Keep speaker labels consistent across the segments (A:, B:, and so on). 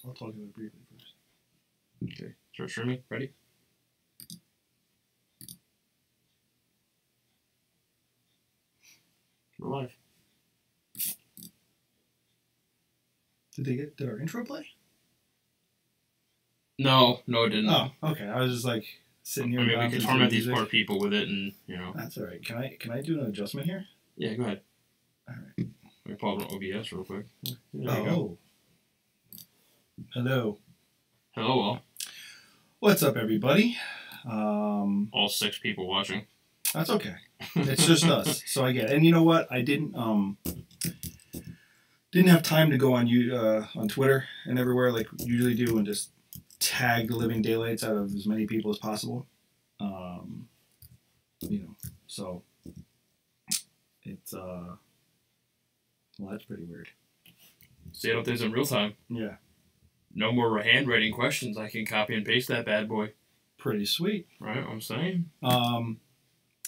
A: I'll talk about it briefly first.
B: Okay. Start streaming. Ready? We're live.
A: Did our intro play?
B: No, it didn't.
A: Oh, okay. I was just like sitting here.
B: I mean, we could torment these poor people with it, and
A: That's all right. Can I do an adjustment here?
B: Yeah, go ahead.
A: All right.
B: Let me pull up OBS real quick. There
A: you go. Hello.
B: Hello, all.
A: What's up, everybody?
B: All 6 people watching.
A: That's okay. It's just us, so I get it. And you know what? I didn't have time to go on Twitter and everywhere like we usually do and just tag the living daylights out of as many people as possible. So it's well, that's pretty weird.
B: See, I don't think it's in real time.
A: Yeah.
B: No more handwriting questions. I can copy and paste that bad boy.
A: Pretty sweet.
B: Right, what I'm saying.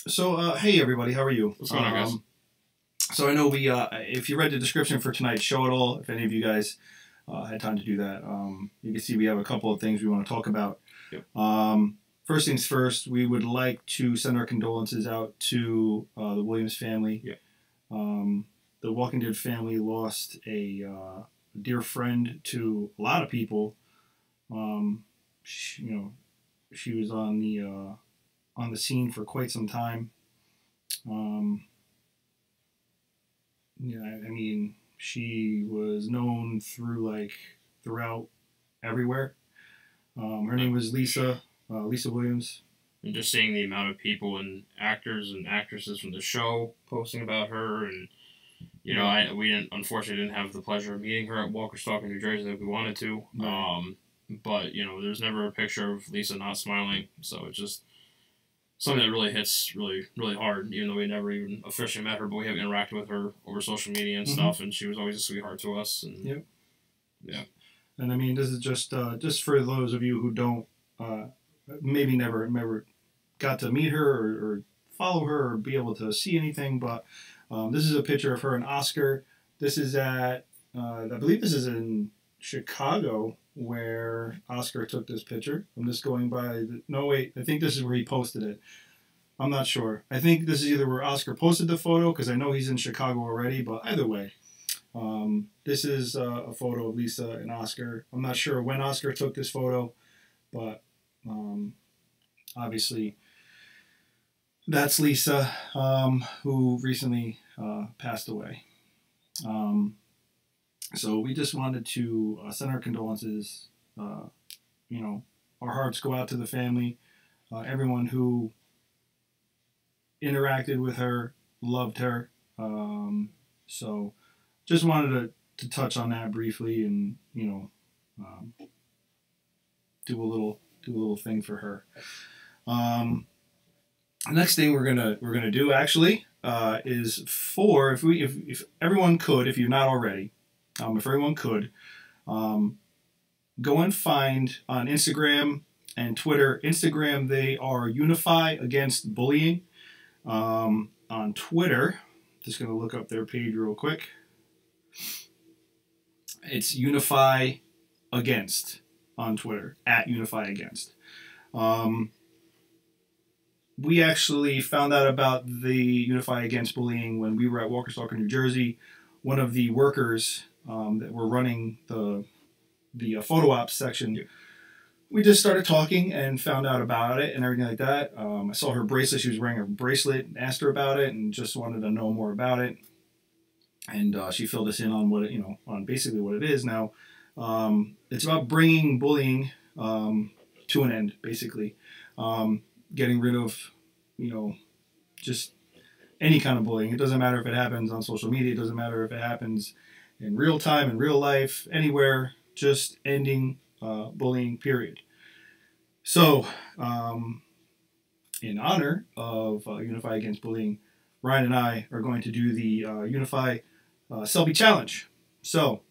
A: So hey everybody, how are you?
B: What's going on, guys?
A: So I know we, if you read the description for tonight's show at all, if any of you guys had time to do that, you can see we have a couple of things we want to talk about.
B: Yep.
A: First things first, we would like to send our condolences out to the Williams family.
B: Yep.
A: The Walking Dead family lost a dear friend to a lot of people. She was on the scene for quite some time. Yeah, I mean, she was known throughout everywhere. Her name was Lisa Williams.
B: And just seeing the amount of people and actors and actresses from the show posting about her, and we unfortunately didn't have the pleasure of meeting her at Walker Stalker, New Jersey, that we wanted to. Right. But there's never a picture of Lisa not smiling, so it's just something that really hits really, really hard, even though we never even officially met her, but we have interacted with her over social media and stuff, and she was always a sweetheart to us. And
A: yep.
B: Yeah.
A: And I mean, this is just for those of you who don't, maybe never got to meet her or follow her or be able to see anything, but this is a picture of her and Oscar. This is at, I believe this is in Chicago, where Oscar took this picture. I'm just going by no, wait, I think this is where he posted it. I'm not sure. I think this is either where Oscar posted the photo, because I know he's in Chicago already, but either way, this is a photo of Lisa and Oscar. I'm not sure when Oscar took this photo, but obviously that's Lisa, who recently passed away. So we just wanted to send our condolences. Our hearts go out to the family, everyone who interacted with her, loved her. So just wanted to touch on that briefly and, do a little thing for her. The next thing we're gonna do actually is if everyone could, if you're not already, if everyone could, go and find on Instagram and Twitter. Instagram, they are Unify Against Bullying. On Twitter, just going to look up their page real quick. It's Unify Against on Twitter, at Unify Against. We actually found out about the Unify Against Bullying when we were at Walker Stalker, New Jersey. One of the workers that were running the photo ops section, yeah. We just started talking and found out about it and everything like that. I saw her bracelet. She was wearing a bracelet, asked her about it, and just wanted to know more about it. And she filled us in on on basically what it is. Now, it's about bringing bullying to an end, basically. Getting rid of, just any kind of bullying. It doesn't matter if it happens on social media. It doesn't matter if it happens in real time, in real life, anywhere. Just ending bullying, period. So, in honor of Unify Against Bullying, Ryan and I are going to do the Unify Selfie Challenge. So,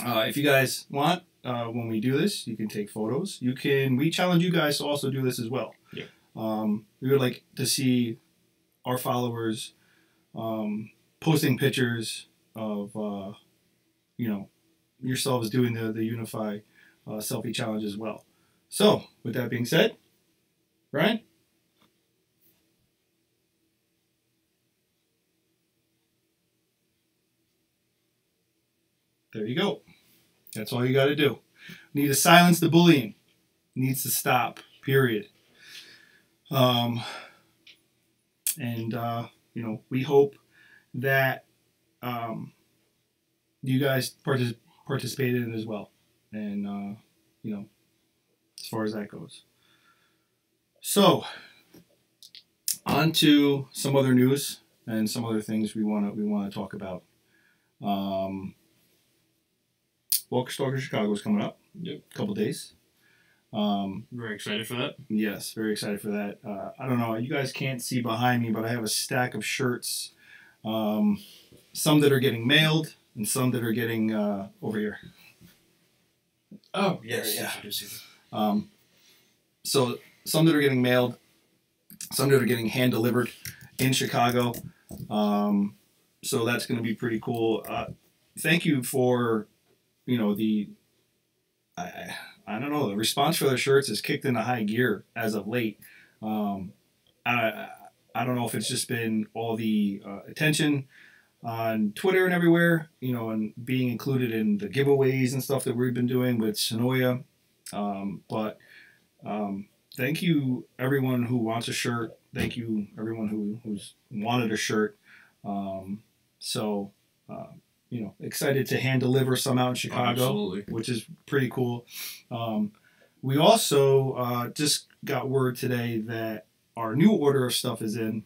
A: if you guys want, when we do this, you can take photos. We challenge you guys to also do this as well.
B: Yeah.
A: We would like to see our followers posting pictures of, yourselves doing the Unify selfie challenge as well. So, with that being said, Ryan? There you go. That's all you got to do. Need to silence the bullying. Needs to stop. Period. And we hope that you guys participated in it as well. And as far as that goes. So, on to some other news and some other things we want to talk about. Walker Stalker Chicago is coming up.
B: Yep.
A: A couple days.
B: Very excited for that.
A: Yes, very excited for that. I don't know. You guys can't see behind me, but I have a stack of shirts. Some that are getting mailed and some that are getting over here.
B: Oh, yes.
A: Yeah.
B: I do see that.
A: So some that are getting mailed, some that are getting hand delivered in Chicago. So that's going to be pretty cool. Thank you for, I don't know, the response for the shirts has kicked into high gear as of late. I don't know if it's just been all the attention on Twitter and everywhere, and being included in the giveaways and stuff that we've been doing with Sonoya. But thank you, everyone who wants a shirt. Thank you, everyone who's wanted a shirt. Excited to hand deliver some out in Chicago, which is pretty cool. We also just got word today that our new order of stuff is in.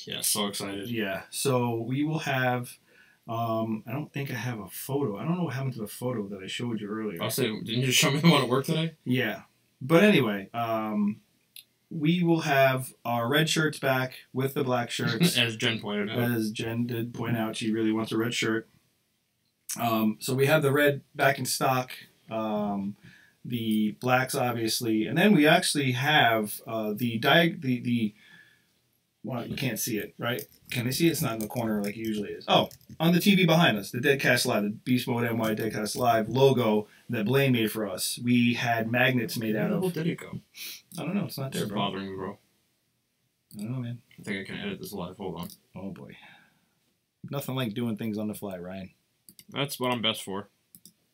B: Yeah, so excited.
A: Yeah, so we will have. I don't think I have a photo. I don't know what happened to the photo that I showed you earlier.
B: I'll say, didn't you just show me the one at work today?
A: Yeah, but anyway, we will have our red shirts back with the black shirts.
B: As Jen pointed out.
A: As Jen did point out, she really wants a red shirt. So we have the red back in stock, the blacks obviously, and then we actually have well, you can't see it, right? Can they see it? It's not in the corner like it usually is. Oh, on the TV behind us, the DeadCast Live, the Beast Mode NY DeadCast Live logo that Blaine made for us. We had magnets made out of.
B: Where did it go?
A: I don't know. It's not there,
B: It's
A: bro.
B: bothering me, bro.
A: I don't know, man.
B: I think I can edit this live. Hold on.
A: Oh boy. Nothing like doing things on the fly, Ryan.
B: That's what I'm best for.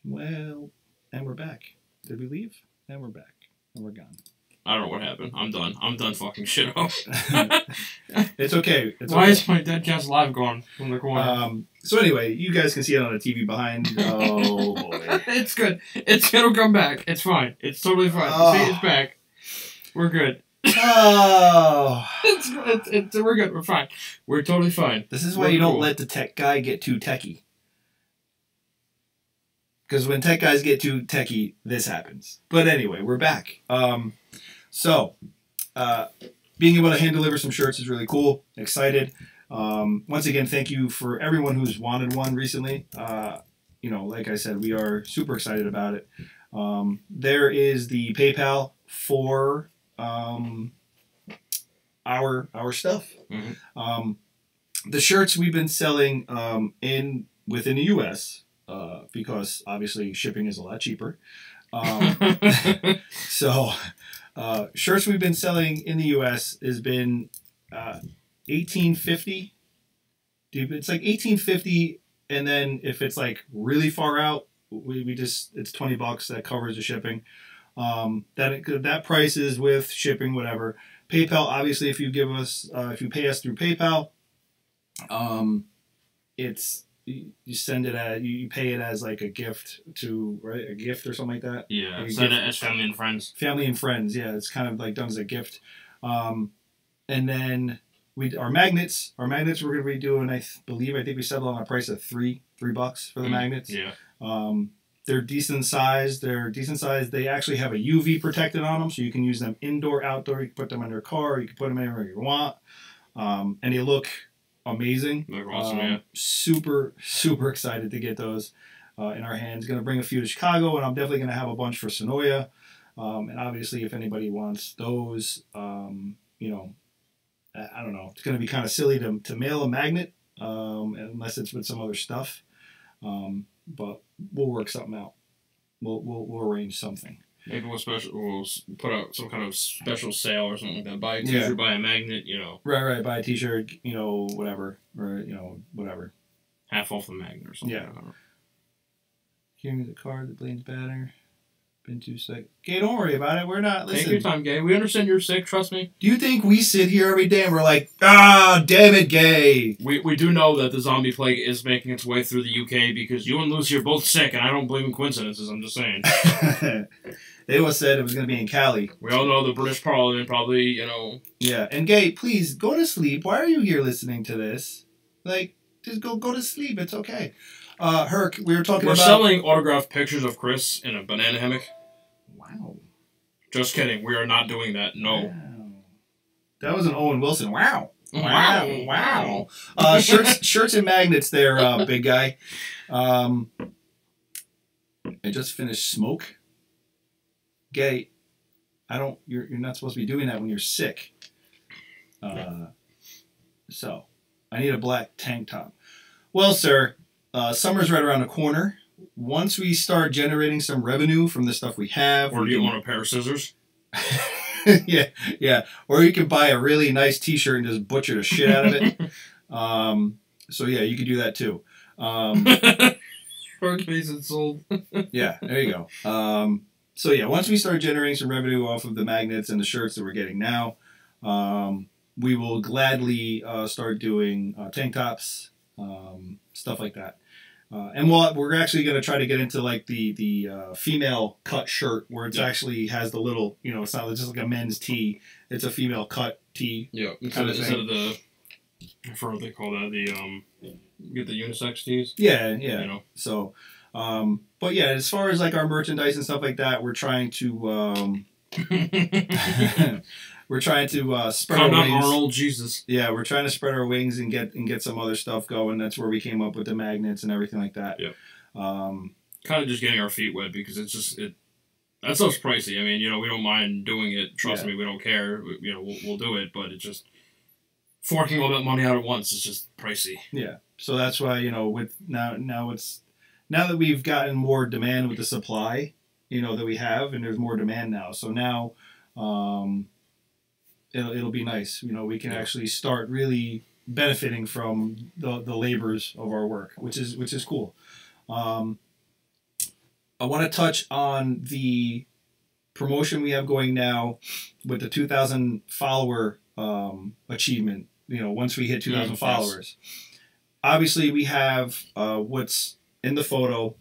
A: Well, and we're back. Did we leave? And we're back. And we're gone.
B: I don't know what happened. I'm done. I'm done fucking shit up.
A: It's okay.
B: Why is my DeadCast Live gone from the corner?
A: So anyway, you guys can see it on the TV behind. Oh boy.
B: It's good. It'll come back. It's fine. It's totally fine.
A: Oh.
B: See, it's back. We're good.
A: Oh.
B: We're good. We're fine. We're totally fine.
A: This is why you don't let the tech guy get too techie. Because when tech guys get too techie, this happens. But anyway, we're back. Being able to hand deliver some shirts is really cool. Excited. Once again, thank you for everyone who's wanted one recently. Like I said, we are super excited about it. There is the PayPal for our stuff.
B: Mm-hmm.
A: The shirts we've been selling within the U.S. Because obviously shipping is a lot cheaper. So shirts we've been selling in the U.S. has been $18.50. Dude, it's like $18.50, and then if it's like really far out, it's $20 that covers the shipping. That price is with shipping, whatever. PayPal, obviously, if you pay us through PayPal, you send it you pay it as like a gift a gift or something like that.
B: Yeah,
A: like
B: send it as family and friends.
A: Family and friends, yeah, it's kind of like done as a gift. And then our magnets we're going to be doing. I think we settled on a price of $3 for the magnets.
B: Yeah.
A: They're decent size. They actually have a UV protectant on them, so you can use them indoor, outdoor. You can put them in your car. You can put them anywhere you want. And they look amazing.
B: They're awesome, yeah.
A: Super, super excited to get those in our hands. Going to bring a few to Chicago, and I'm definitely going to have a bunch for Sonoya. And obviously, if anybody wants those, I don't know. It's going to be kind of silly to mail a magnet unless it's with some other stuff. but we'll work something out. We'll arrange something.
B: Maybe we'll put out some kind of special sale or something like that. Buy a t-shirt, buy a magnet,
A: Right. Buy a t-shirt, whatever. Or, whatever.
B: Half off the magnet or something.
A: Yeah. Give me the card that Blaine's banner. Been too sick. Okay, don't worry about it. We're not. Listen.
B: Take your time, Gay. We understand you're sick. Trust me.
A: Do you think we sit here every day and we're like, ah, damn it, Gay?
B: We do know that the zombie plague is making its way through the UK because you and Lucy are both sick, and I don't believe in coincidences. I'm just saying.
A: They always said it was going to be in Cali.
B: We all know the British Parliament probably,
A: Yeah, and Gay, please go to sleep. Why are you here listening to this? Like, just go to sleep. It's okay. Herc, we were talking about...
B: We're selling autographed pictures of Chris in a banana hammock.
A: Wow.
B: Just kidding. We are not doing that. No.
A: Wow. That was an Owen Wilson. Wow.
B: Wow.
A: Shirts and magnets there, big guy. I just finished smoke. Gay, you're not supposed to be doing that when you're sick. So, I need a black tank top. Well, sir, summer's right around the corner. Once we start generating some revenue from the stuff we have...
B: Or do you want a pair of scissors?
A: yeah. Or you can buy a really nice t-shirt and just butcher the shit out of it. So, yeah, you could do that, too.
B: For case it's sold.
A: Yeah, there you go. So, yeah, once we start generating some revenue off of the magnets and the shirts that we're getting now, we will gladly start doing tank tops, stuff like that. And we're actually going to try to get into like the female cut shirt where it actually has the little, it's not just like a men's tee. It's a female cut tee.
B: Yeah. Instead of the, I forgot what they call that, you get the unisex tees.
A: Yeah. So, but yeah, as far as like our merchandise and stuff like that, we're trying to, spread our wings.
B: Arnold, Jesus.
A: Yeah, we're trying to spread our wings and get some other stuff going. That's where we came up with the magnets and everything like that.
B: Yeah. Kind of just getting our feet wet because that stuff's pricey. I mean, we don't mind doing it. Trust me, we don't care. We'll do it, but it's just forking all that money out at once is just pricey. Yeah.
A: So that's why with now that we've gotten more demand with the supply, that we have, and there's more demand now. So now. It'll be nice. We can actually start really benefiting from the labors of our work, which is cool. I want to touch on the promotion we have going now with the 2,000 follower achievement. Once we hit 2,000 followers, obviously we have what's in the photo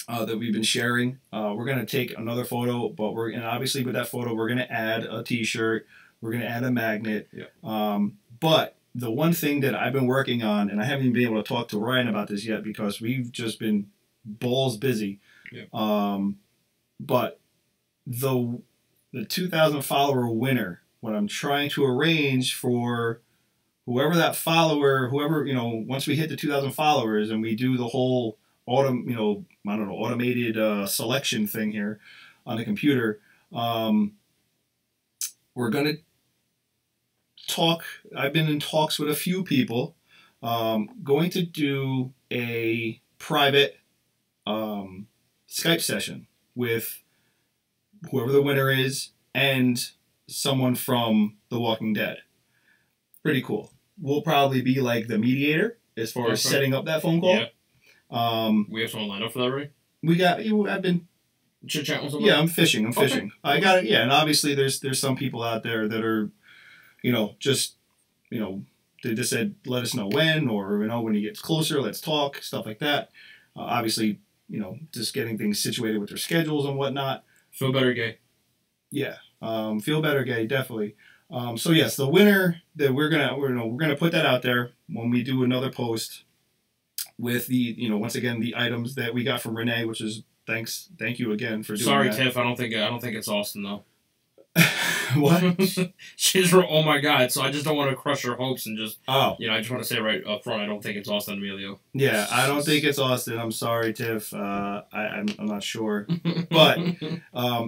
A: that we've been sharing. We're going to take another photo, but obviously with that photo we're going to add a t-shirt. We're going to add a magnet. Yeah. But the one thing that I've been working on, and I haven't even been able to talk to Ryan about this yet because we've just been balls busy. Yeah. But the 2,000 follower winner, what I'm trying to arrange for whoever that follower, once we hit the 2,000 followers and we do the whole automated selection thing here on the computer, we're going to talk. I've been in talks with a few people. Going to do a private Skype session with whoever the winner is and someone from The Walking Dead. Pretty cool. We'll probably be like the mediator as far as setting up that phone call.
B: Yeah. We have someone lined up for that, right?
A: I've been
B: chit-chat with somebody?
A: Yeah, I'm fishing. I got it. Yeah, and obviously there's some people out there that are, they just said, let us know when, or, when he gets closer, let's talk, stuff like that. Obviously, just getting things situated with their schedules and whatnot.
B: Feel better, Gay.
A: Yeah. Feel better, Gay, definitely. So yes, the winner that we're gonna put that out there when we do another post with the, once again, the items that we got from Renee, which is thank you again for doing
B: Sorry,
A: that.
B: Tiff, I don't think it's Austin though.
A: What?
B: She's oh my god, so I just don't want to crush her hopes and just I just want to say right up front, I don't think it's Austin Emilio.
A: Yeah, I don't think it's Austin. I'm sorry, Tiff. I'm not sure. But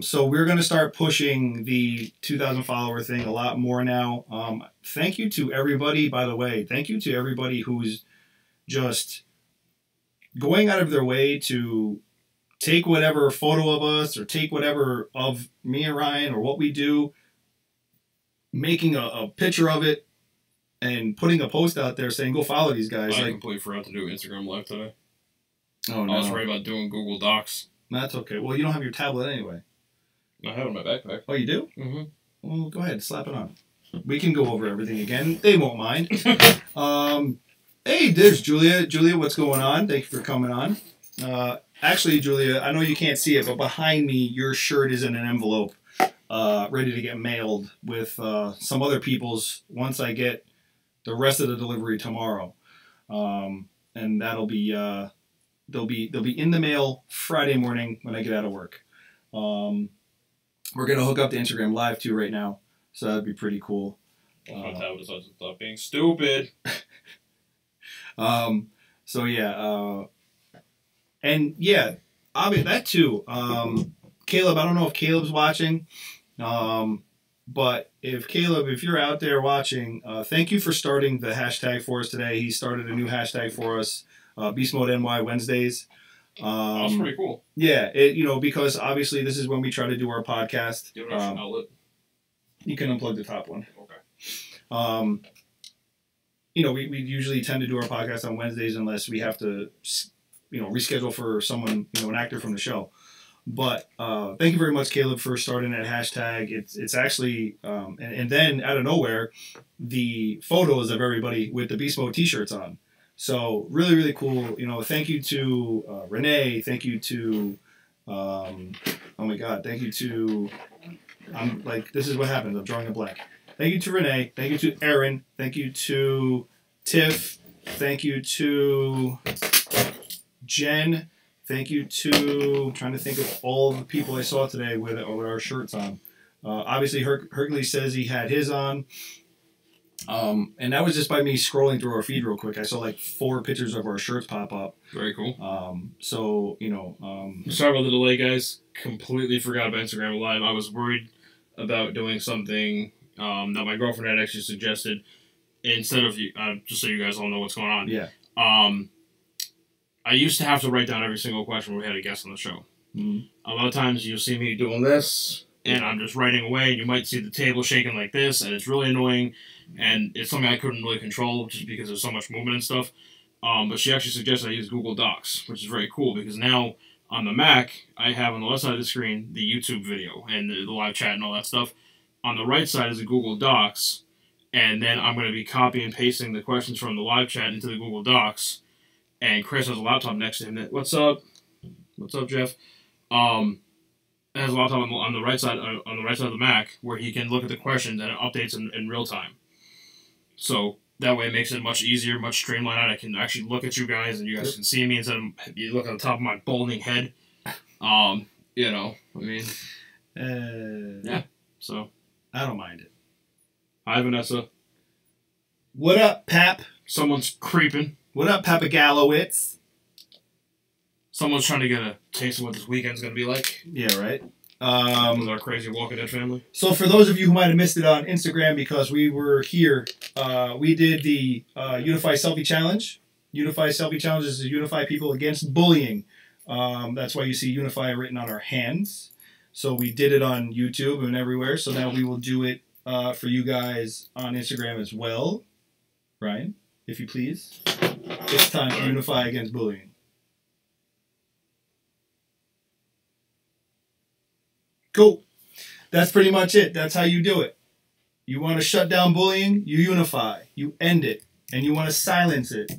A: so we're gonna start pushing the 2,000 follower thing a lot more now. Thank you to everybody, by the way. Thank you to everybody who's just going out of their way to take whatever photo of us or take whatever of me and Ryan or what we do, making a picture of it and putting a post out there saying, go follow these guys.
B: I completely forgot to do Instagram Live today.
A: Oh, no.
B: I was worried about doing Google Docs.
A: That's okay. Well, you don't have your tablet anyway.
B: I have it in my backpack.
A: Oh, you do?
B: Mm-hmm.
A: Well, go ahead. Slap it on. We can go over everything again. They won't mind. Hey, there's Julia. Julia, what's going on? Thank you for coming on. Actually, Julia, I know you can't see it, but behind me, your shirt is in an envelope, ready to get mailed with some other people's once I get the rest of the delivery tomorrow. And that'll be they'll be in the mail Friday morning when I get out of work. We're gonna hook up to Instagram Live too right now, so that'd be pretty cool.
B: My tablet decided to stop being stupid.
A: So yeah, and yeah, I mean that too. Caleb, I don't know if Caleb's watching, but if you're out there watching, thank you for starting the hashtag for us today. He started a new hashtag for us, Beast Mode NY Wednesdays.
B: That's pretty cool.
A: Yeah, because obviously this is when we try to do our podcast.
B: Do you have an outlet?
A: You can unplug the top one.
B: Okay.
A: We usually tend to do our podcast on Wednesdays unless we have to, reschedule for someone, an actor from the show. But thank you very much, Caleb, for starting that hashtag. It's actually, and then out of nowhere, the photos of everybody with the Beast Mode t-shirts on. So really, really cool. Thank you to Renee. Thank you to, oh my God, thank you to, this is what happens. I'm drawing a blank. Thank you to Renee. Thank you to Aaron. Thank you to Tiff. Thank you to Jen. Thank you to, I'm trying to think of all the people I saw today with our shirts on. Obviously, Hercules says he had his on. And that was just by me scrolling through our feed real quick. I saw 4 pictures of our shirts pop up.
B: Very cool.
A: Sorry
B: about the delay, guys. Completely forgot about Instagram Live. I was worried about doing something that my girlfriend had actually suggested. Instead of, just so you guys all know what's going on.
A: Yeah.
B: I used to have to write down every single question when we had a guest on the show.
A: Mm-hmm.
B: A lot of times you'll see me doing this, and I'm just writing away, and you might see the table shaking like this, and it's really annoying, and it's something I couldn't really control just because there's so much movement and stuff. But she actually suggested I use Google Docs, which is very cool, because now on the Mac, I have on the left side of the screen the YouTube video and the live chat and all that stuff. On the right side is the Google Docs, and then I'm going to be copying and pasting the questions from the live chat into the Google Docs. And Chris has a laptop next to him. What's up? What's up, Jeff? Has a laptop on the right side of the Mac where he can look at the questions and it updates in real time. So that way it makes it much easier, much streamlined. I can actually look at you guys and you guys can see me instead of you look at the top of my balding head. Yeah. So
A: I don't mind it.
B: Hi, Vanessa.
A: What up, Pap?
B: Someone's creeping.
A: What up, Papagalowitz?
B: Someone's trying to get a taste of what this weekend's going to be like.
A: Yeah, right?
B: With our crazy Walking Dead family.
A: So for those of you who might have missed it on Instagram because we were here, we did the Unify Selfie Challenge. Unify Selfie Challenge is to unify people against bullying. That's why you see Unify written on our hands. So we did it on YouTube and everywhere. So now we will do it for you guys on Instagram as well. Ryan, if you please. It's time to unify against bullying. Cool. That's pretty much it. That's how you do it. You want to shut down bullying, you unify. You end it. And you want to silence it.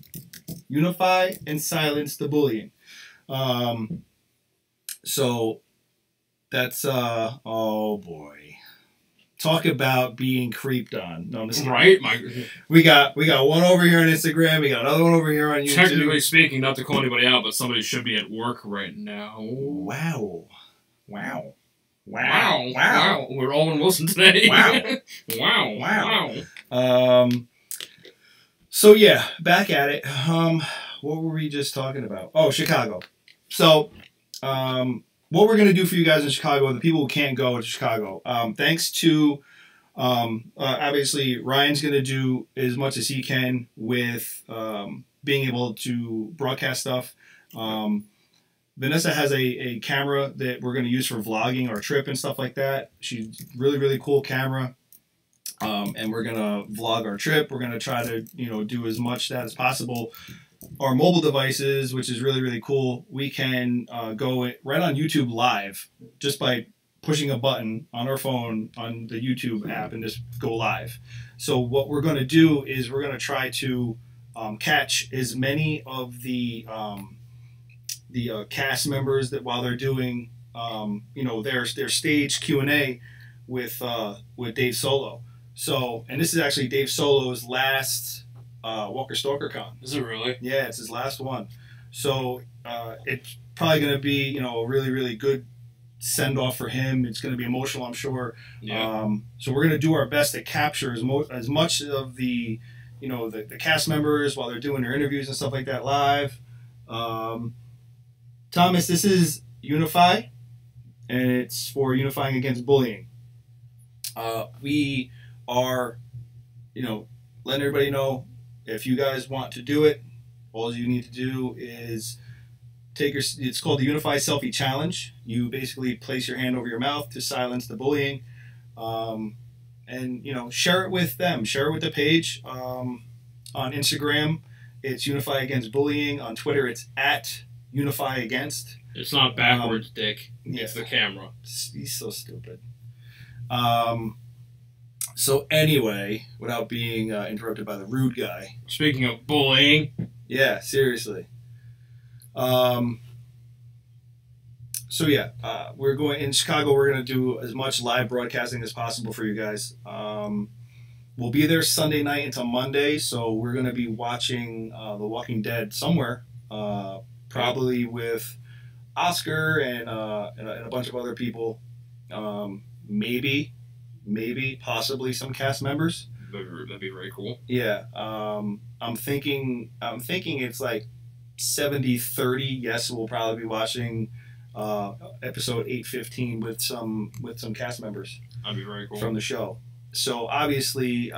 A: Unify and silence the bullying. So that's, oh boy. Talk about being creeped on. No,
B: right?
A: We got one over here on Instagram. We got another one over here on YouTube.
B: Technically speaking, not to call anybody out, but somebody should be at work right now.
A: Wow.
B: We're all in Wilson today. Wow.
A: So yeah, back at it. What were we just talking about? Oh, Chicago. So, what we're going to do for you guys in Chicago, the people who can't go to Chicago, thanks to, obviously, Ryan's going to do as much as he can with being able to broadcast stuff. Vanessa has a camera that we're going to use for vlogging our trip and stuff like that. She's really, really cool camera. And we're going to vlog our trip. We're going to try to, do as much that as possible. Our mobile devices, which is really, really cool, we can go right on YouTube live just by pushing a button on our phone on the YouTube app and just go live. So what we're going to do is we're going to try to catch as many of the cast members that while they're doing their stage Q&A with Dave Solo. So, and this is actually Dave Solo's last Walker Stalker Con.
B: Is it really?
A: Yeah, it's his last one. So it's probably going to be a really, really good send off for him. It's going to be emotional, I'm sure.
B: Yeah.
A: So we're going to do our best to capture as much of the the cast members while they're doing their interviews and stuff like that live. Thomas, this is Unify, and it's for unifying against bullying. We are, letting everybody know, if you guys want to do it, all you need to do is it's called the Unify Selfie Challenge. You basically place your hand over your mouth to silence the bullying, and share it with them. Share it with the page. On Instagram, it's Unify Against Bullying. On Twitter, it's @UnifyAgainst.
B: It's not backwards, Dick.
A: Yeah.
B: It's the camera.
A: He's so stupid. So anyway, without being interrupted by the rude guy.
B: Speaking of bullying.
A: Yeah, seriously. So yeah, we're going in Chicago. We're going to do as much live broadcasting as possible for you guys. We'll be there Sunday night into Monday, so we're going to be watching The Walking Dead somewhere, probably with Oscar and a bunch of other people. Maybe, possibly some cast members.
B: That'd be very cool.
A: Yeah, I'm thinking it's like 70-30. Yes, we'll probably be watching episode 815 with some cast members.
B: That'd be very cool
A: from the show. So obviously,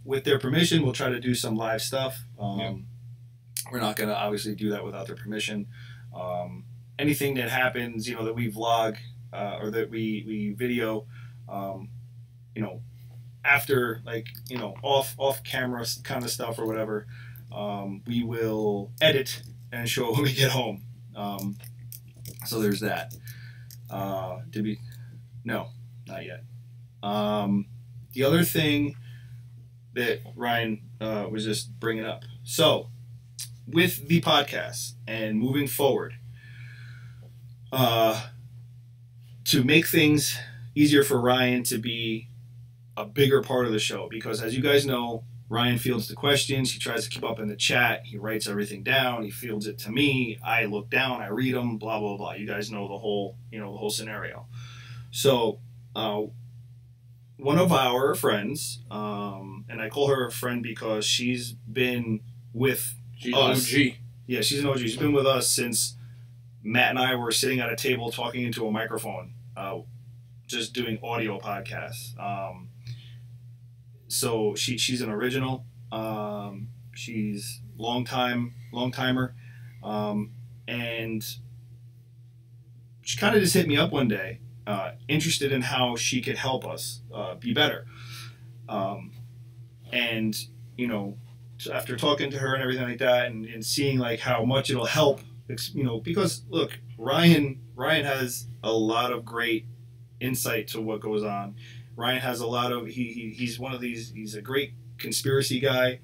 A: with their permission, we'll try to do some live stuff. We're not going to obviously do that without their permission. Anything that happens, that we vlog or that we video, after off camera kind of stuff or whatever, we will edit and show it when we get home. So there's that. No, not yet. The other thing that Ryan was just bringing up. So, with the podcast and moving forward, to make things easier for Ryan to be a bigger part of the show, because as you guys know, Ryan fields the questions. He tries to keep up in the chat. He writes everything down. He fields it to me. I look down. I read them. Blah blah blah. You guys know the whole scenario. So, one of our friends, and I call her a friend because she's been with us.
B: An OG.
A: Yeah, she's an OG. She's been with us since Matt and I were sitting at a table talking into a microphone, just doing audio podcasts. So she's an original. She's long-timer. And she kind of just hit me up one day, interested in how she could help us be better. And, after talking to her and everything like that and seeing like how much it'll help, because look, Ryan has a lot of great insight to what goes on. Ryan has a lot of he's one of these. He's a great conspiracy guy.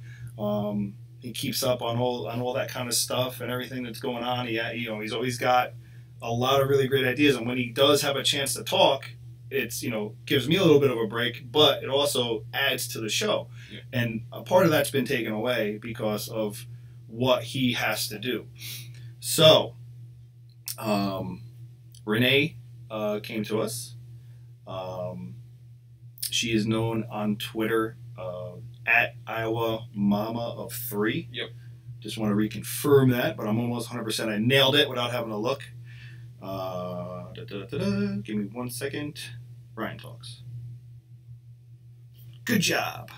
A: He keeps up on all that kind of stuff and everything that's going on. He's always got a lot of really great ideas. And when he does have a chance to talk, it's gives me a little bit of a break, but it also adds to the show. Yeah. And a part of that's been taken away because of what he has to do. So, Renee came to us. She is known on Twitter at Iowa Mama of 3.
B: Yep.
A: Just want to reconfirm that, but I'm almost 100% I nailed it without having to look. Give me 1 second. Ryan talks. Good job.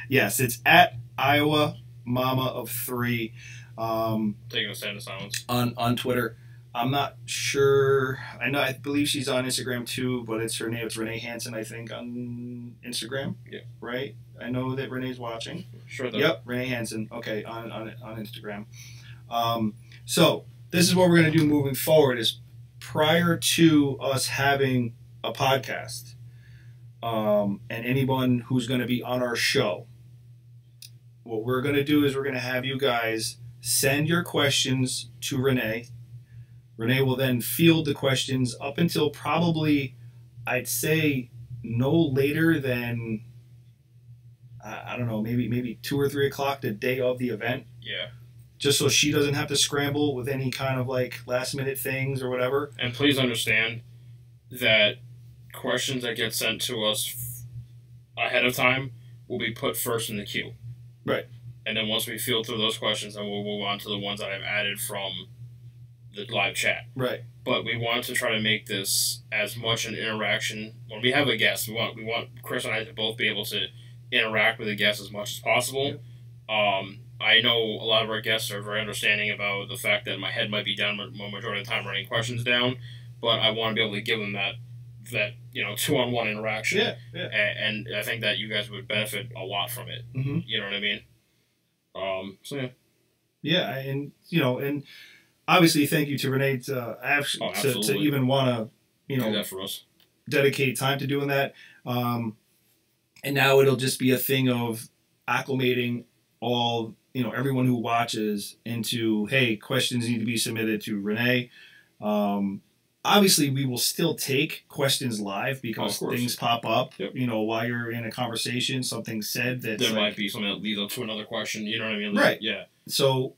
A: Yes, it's at Iowa Mama of 3.
B: Taking a stand of silence.
A: On Twitter. I'm not sure. I believe she's on Instagram too, but it's her name. It's Renee Hansen, I think, on Instagram.
B: Yeah.
A: Right? I know that Renee's watching.
B: Sure. Though.
A: Yep, Renee Hansen. Okay, on Instagram. So this is what we're going to do moving forward is prior to us having a podcast and anyone who's going to be on our show, what we're going to do is we're going to have you guys send your questions to Renee. Renee will then field the questions up until probably, I'd say, no later than, I don't know, maybe 2 or 3 o'clock the day of the event.
B: Yeah.
A: Just so she doesn't have to scramble with any kind of like last minute things or whatever.
B: And please understand that questions that get sent to us ahead of time will be put first in the queue.
A: Right.
B: And then once we field through those questions, then we'll move on to the ones that I've added from the live chat.
A: Right.
B: But we want to try to make this as much an interaction. When we have a guest, we want Chris and I to both be able to interact with the guest as much as possible. Yep. I know a lot of our guests are very understanding about the fact that my head might be down majority of the time writing questions down, but I want to be able to give them that 2-on-1 interaction.
A: Yeah, yeah.
B: And I think that you guys would benefit a lot from it.
A: Mm-hmm.
B: You know what I mean? So yeah.
A: Yeah, and obviously thank you to Renee to even want to
B: do that for us.
A: Dedicate time to doing that. And now it'll just be a thing of acclimating all everyone who watches into, hey, questions need to be submitted to Renee. Obviously, we will still take questions live because things pop up.
B: Yep.
A: While you're in a conversation, something's said that
B: there might be something that leads up to another question. You know what I mean?
A: Right.
B: Yeah.
A: So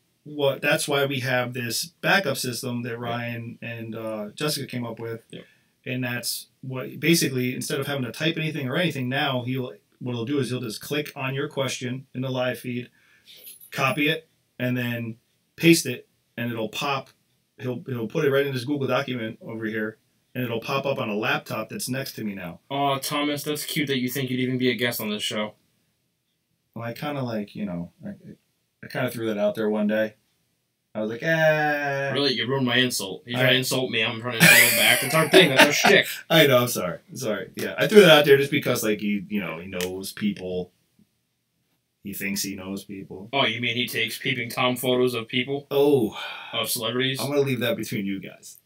A: that's why we have this backup system that Ryan and Jessica came up with.
B: Yep.
A: And that's what basically, instead of having to type anything or anything, now what he'll do is he'll just click on your question in the live feed, copy it, and then paste it, and it'll pop. He'll put it right in his Google document over here, and it'll pop up on a laptop that's next to me now.
B: Oh, Thomas, that's cute that you think you'd even be a guest on this show.
A: Well, I kind of I kind of threw that out there one day. I was like, ah.
B: Really? You ruined my insult. You try to insult me, I'm trying to insult him back. That's our thing. That's our shtick.
A: I know. I'm sorry. Yeah, I threw that out there just because, he knows people. He thinks he knows people.
B: Oh, you mean he takes peeping Tom photos of people?
A: Oh.
B: Of celebrities?
A: I'm going to leave that between you guys.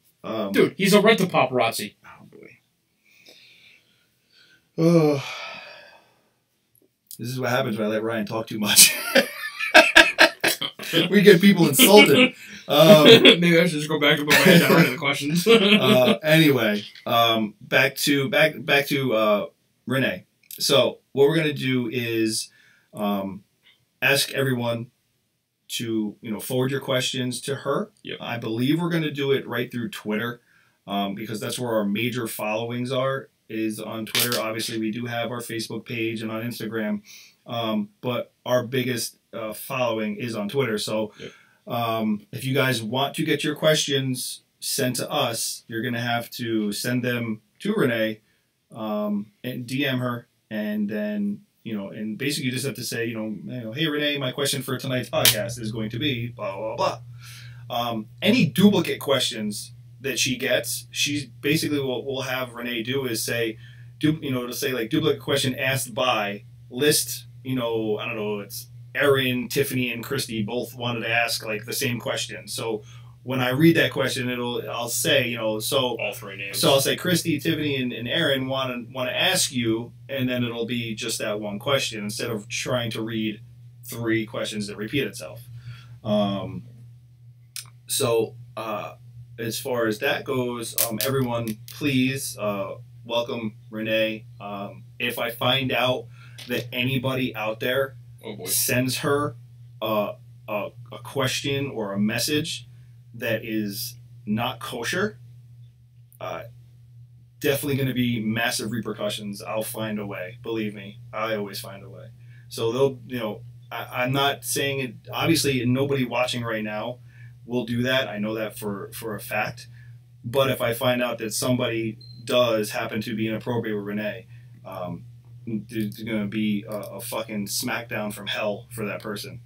B: Dude, he's a rent-a-paparazzi.
A: Oh, boy. Oh. This is what happens when I let Ryan talk too much. We get people insulted.
B: Maybe I should just go back to my the questions.
A: Anyway, back to Renee. So what we're going to do is ask everyone to forward your questions to her.
B: Yep.
A: I believe we're going to do it right through Twitter because that's where our major followings is on Twitter. Obviously, we do have our Facebook page and on Instagram, but our biggest following is on Twitter. So
B: yep.
A: If you guys want to get your questions sent to us, you're going to have to send them to Renee and DM her, and then and basically you just have to say, hey Renee, my question for tonight's podcast is going to be blah blah blah. Any duplicate questions that she gets, she's basically what we'll have Renee do is say, to say like duplicate question asked by list. I don't know, it's Erin, Tiffany, and Christy both wanted to ask like the same question. So when I read that question, I'll say, so
B: all three names.
A: So I'll say Christy, Tiffany, and Erin want to ask you, and then it'll be just that one question instead of trying to read 3 questions that repeat itself. So as far as that goes, everyone please welcome Renee. If I find out that anybody out there sends her a question or a message that is not kosher, definitely going to be massive repercussions. I'll find a way. Believe me, I always find a way. So I'm not saying it. Obviously, nobody watching right now will do that. I know that for a fact. But if I find out that somebody does happen to be inappropriate with Renee, there's going to be a fucking smackdown from hell for that person.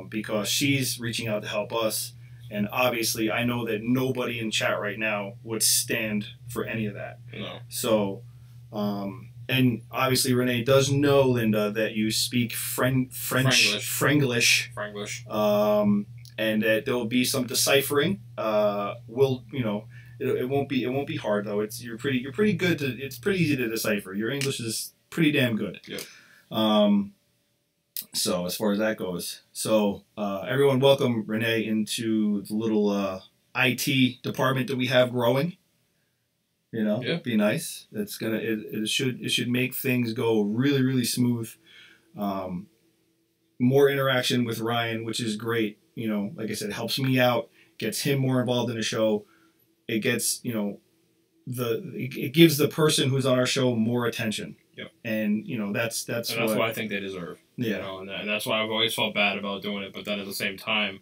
A: because she's reaching out to help us. And obviously, I know that nobody in chat right now would stand for any of that.
B: No.
A: So, and obviously, Renee does know, Linda, that you speak Franglish, and that there will be some deciphering. It won't be hard though. You're pretty good. It's pretty easy to decipher. Your English is pretty damn good.
B: Yep.
A: So as far as that goes, everyone welcome Renee into the little IT department that we have growing. Be nice. It should make things go really, really smooth. More interaction with Ryan, which is great. Like I said, it helps me out, gets him more involved in the show. It gets, it gives the person who's on our show more attention.
B: Yep.
A: And that's
B: what I think they deserve.
A: Yeah.
B: And that's why I've always felt bad about doing it. But then at the same time,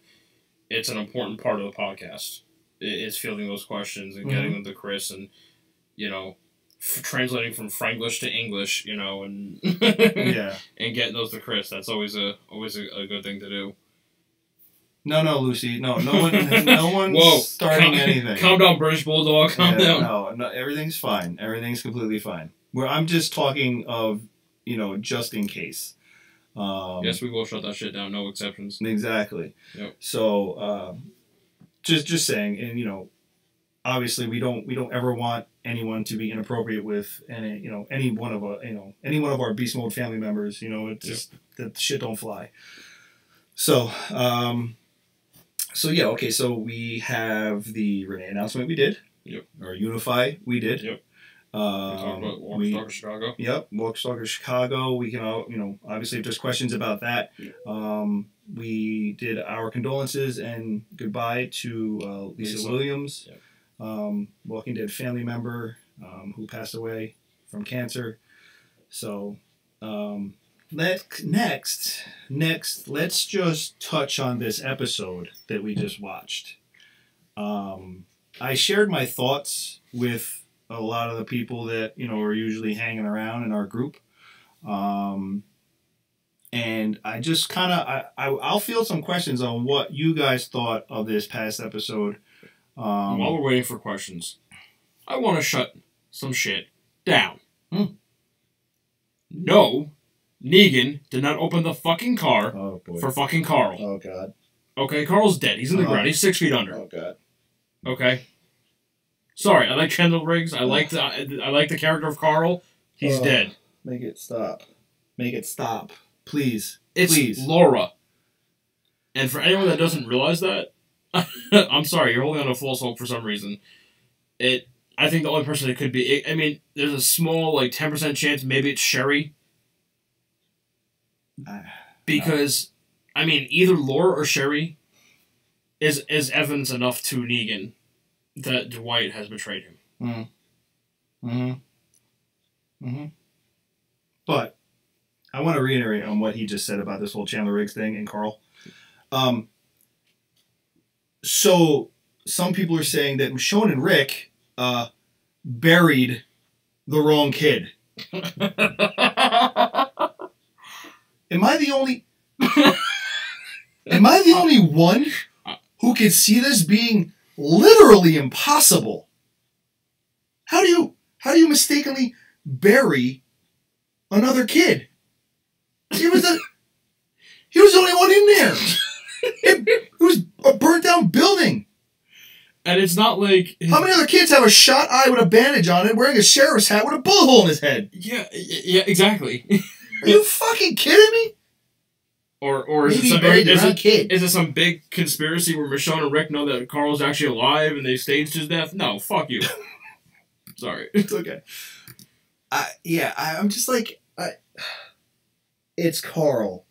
B: it's an important part of the podcast. It's fielding those questions and getting them to Chris and, translating from Franglish to English, and and getting those to Chris. That's always a good thing to do.
A: No, Lucy. No one's starting anything.
B: Calm down, British Bulldog. Calm down.
A: No, everything's fine. Everything's completely fine. I'm just talking of, just in case.
B: Yes, we will shut that shit down. No exceptions.
A: Exactly.
B: Yep.
A: So, just saying, and obviously we don't ever want anyone to be inappropriate with any one of our Beast Mode family members. It's just that shit don't fly. So, yeah, okay, so we have the Renee announcement we did.
B: Yep.
A: Or Unify we did.
B: Yep. We talked about Walker Stalker Chicago.
A: Yep, Walker Stalker Chicago. We can obviously if there's questions about that.
B: Yep.
A: We did our condolences and goodbye to Lisa Williams, Walking Dead family member who passed away from cancer. So, Next, let's just touch on this episode that we just watched. I shared my thoughts with a lot of the people that are usually hanging around in our group, and I just kind of I'll field some questions on what you guys thought of this past episode.
B: While we're waiting for questions, I want to shut some shit down. No. Negan did not open the fucking car for fucking Carl.
A: Oh, God.
B: Okay, Carl's dead. He's in the ground. He's 6 feet under.
A: Oh, God.
B: Okay. Sorry, I like Kendall Riggs. I like the character of Carl. He's dead.
A: Make it stop. Make it stop. Please.
B: It's Laura. And for anyone that doesn't realize that, I'm sorry, you're holding on to false hope for some reason. I think the only person it could be... there's a small, 10% chance maybe it's Sherry. Because, either Laura or Sherry is evidence enough to Negan that Dwight has betrayed him.
A: But I want to reiterate on what he just said about this whole Chandler Riggs thing and Carl. So some people are saying that Michonne and Rick buried the wrong kid. Am I the only one who can see this being literally impossible? How do you mistakenly bury another kid? He was the only one in there. It was a burnt down building.
B: And it's not like...
A: How many other kids have a shot eye with a bandage on it, wearing a sheriff's hat with a bullet hole in his head?
B: Yeah, exactly.
A: Are you fucking kidding me?
B: Or is it some big conspiracy where Michonne and Rick know that Carl's actually alive and they staged his death? No, fuck you. Sorry.
A: It's okay. I'm just like... It's Carl.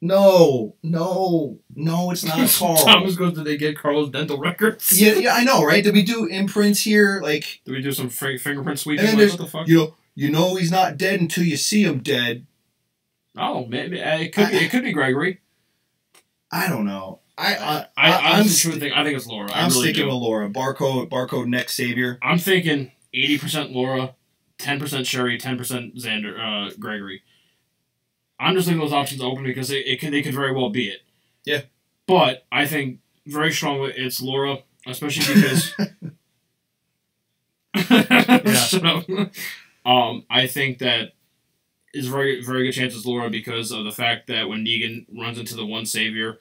A: No, it's not Carl.
B: Thomas goes, did they get Carl's dental records?
A: Yeah, I know, right? Did we do imprints here? Did
B: we do some fingerprint sweeping?
A: And then what the fuck? You know he's not dead until you see him dead.
B: Oh, maybe it could be Gregory.
A: I don't know.
B: I think it's Laura.
A: I'm sticking with Laura. Barcode next savior.
B: I'm thinking 80% Laura, 10% Sherry, 10% Xander, Gregory. I'm just leaving those options open because they could very well be it.
A: Yeah.
B: But I think very strongly it's Laura, especially because. Shut up. I think that is very very good chance it's Laura because of the fact that when Negan runs into the one savior,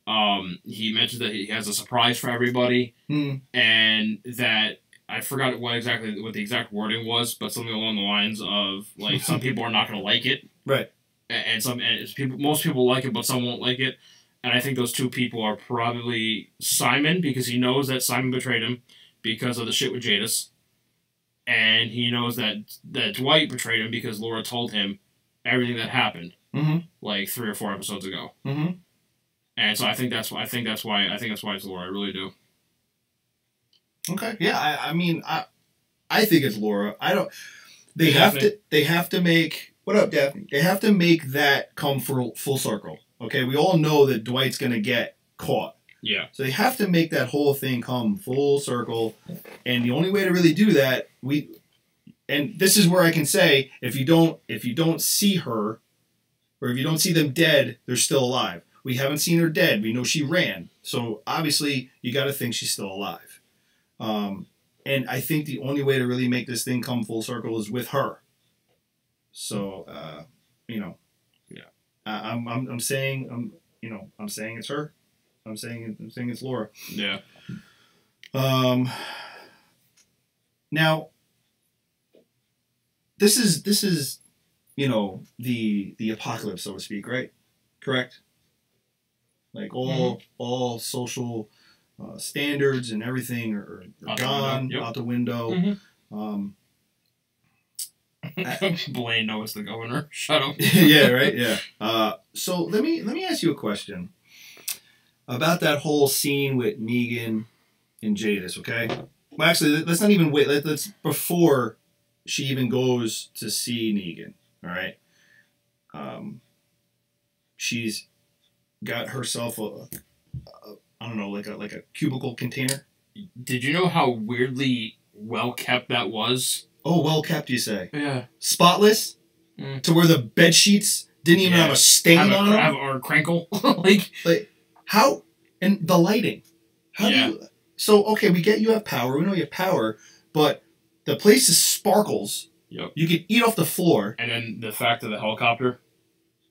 B: he mentions that he has a surprise for everybody, and that I forgot what the exact wording was, but something along the lines of like some people are not going to like it,
A: right?
B: And most people like it, but some won't like it. And I think those two people are probably Simon because he knows that Simon betrayed him because of the shit with Jadis. And he knows that Dwight betrayed him because Laura told him everything that happened, like 3 or 4 episodes ago. And so I think that's why it's Laura. I really do.
A: Okay. Yeah. I mean, I think it's Laura. I don't. They have to make. What up, Daphne? They have to make that come full circle. Okay. We all know that Dwight's gonna get caught.
B: Yeah. So
A: they have to make that whole thing come full circle, and the only way to really do that, and this is where I can say, if you don't see her, or if you don't see them dead, they're still alive. We haven't seen her dead. We know she ran, so obviously you got to think she's still alive. And I think the only way to really make this thing come full circle is with her. So yeah, I'm saying it's her. I'm saying it's Laura.
B: Yeah.
A: Now, this is the apocalypse, so to speak, right? Correct. Like all social standards and everything are gone out the window.
B: Blaine knows the governor. Shut up.
A: Yeah. Right. Yeah. So let me ask you a question about that whole scene with Negan and Jadis, okay? Well, actually, let's not even wait. Let's before she even goes to see Negan, all right? She's got herself I don't know, like a cubicle container.
B: Did you know how weirdly well kept that was?
A: Oh, well kept, you say?
B: Yeah.
A: Spotless, to where the bed sheets didn't even have a stain on them,
B: or crinkle, like.
A: How, and the lighting. How do you... So, okay, we get you have power. We know you have power. But the place is sparkles.
B: Yep.
A: You could eat off the floor.
B: And then the fact of the helicopter.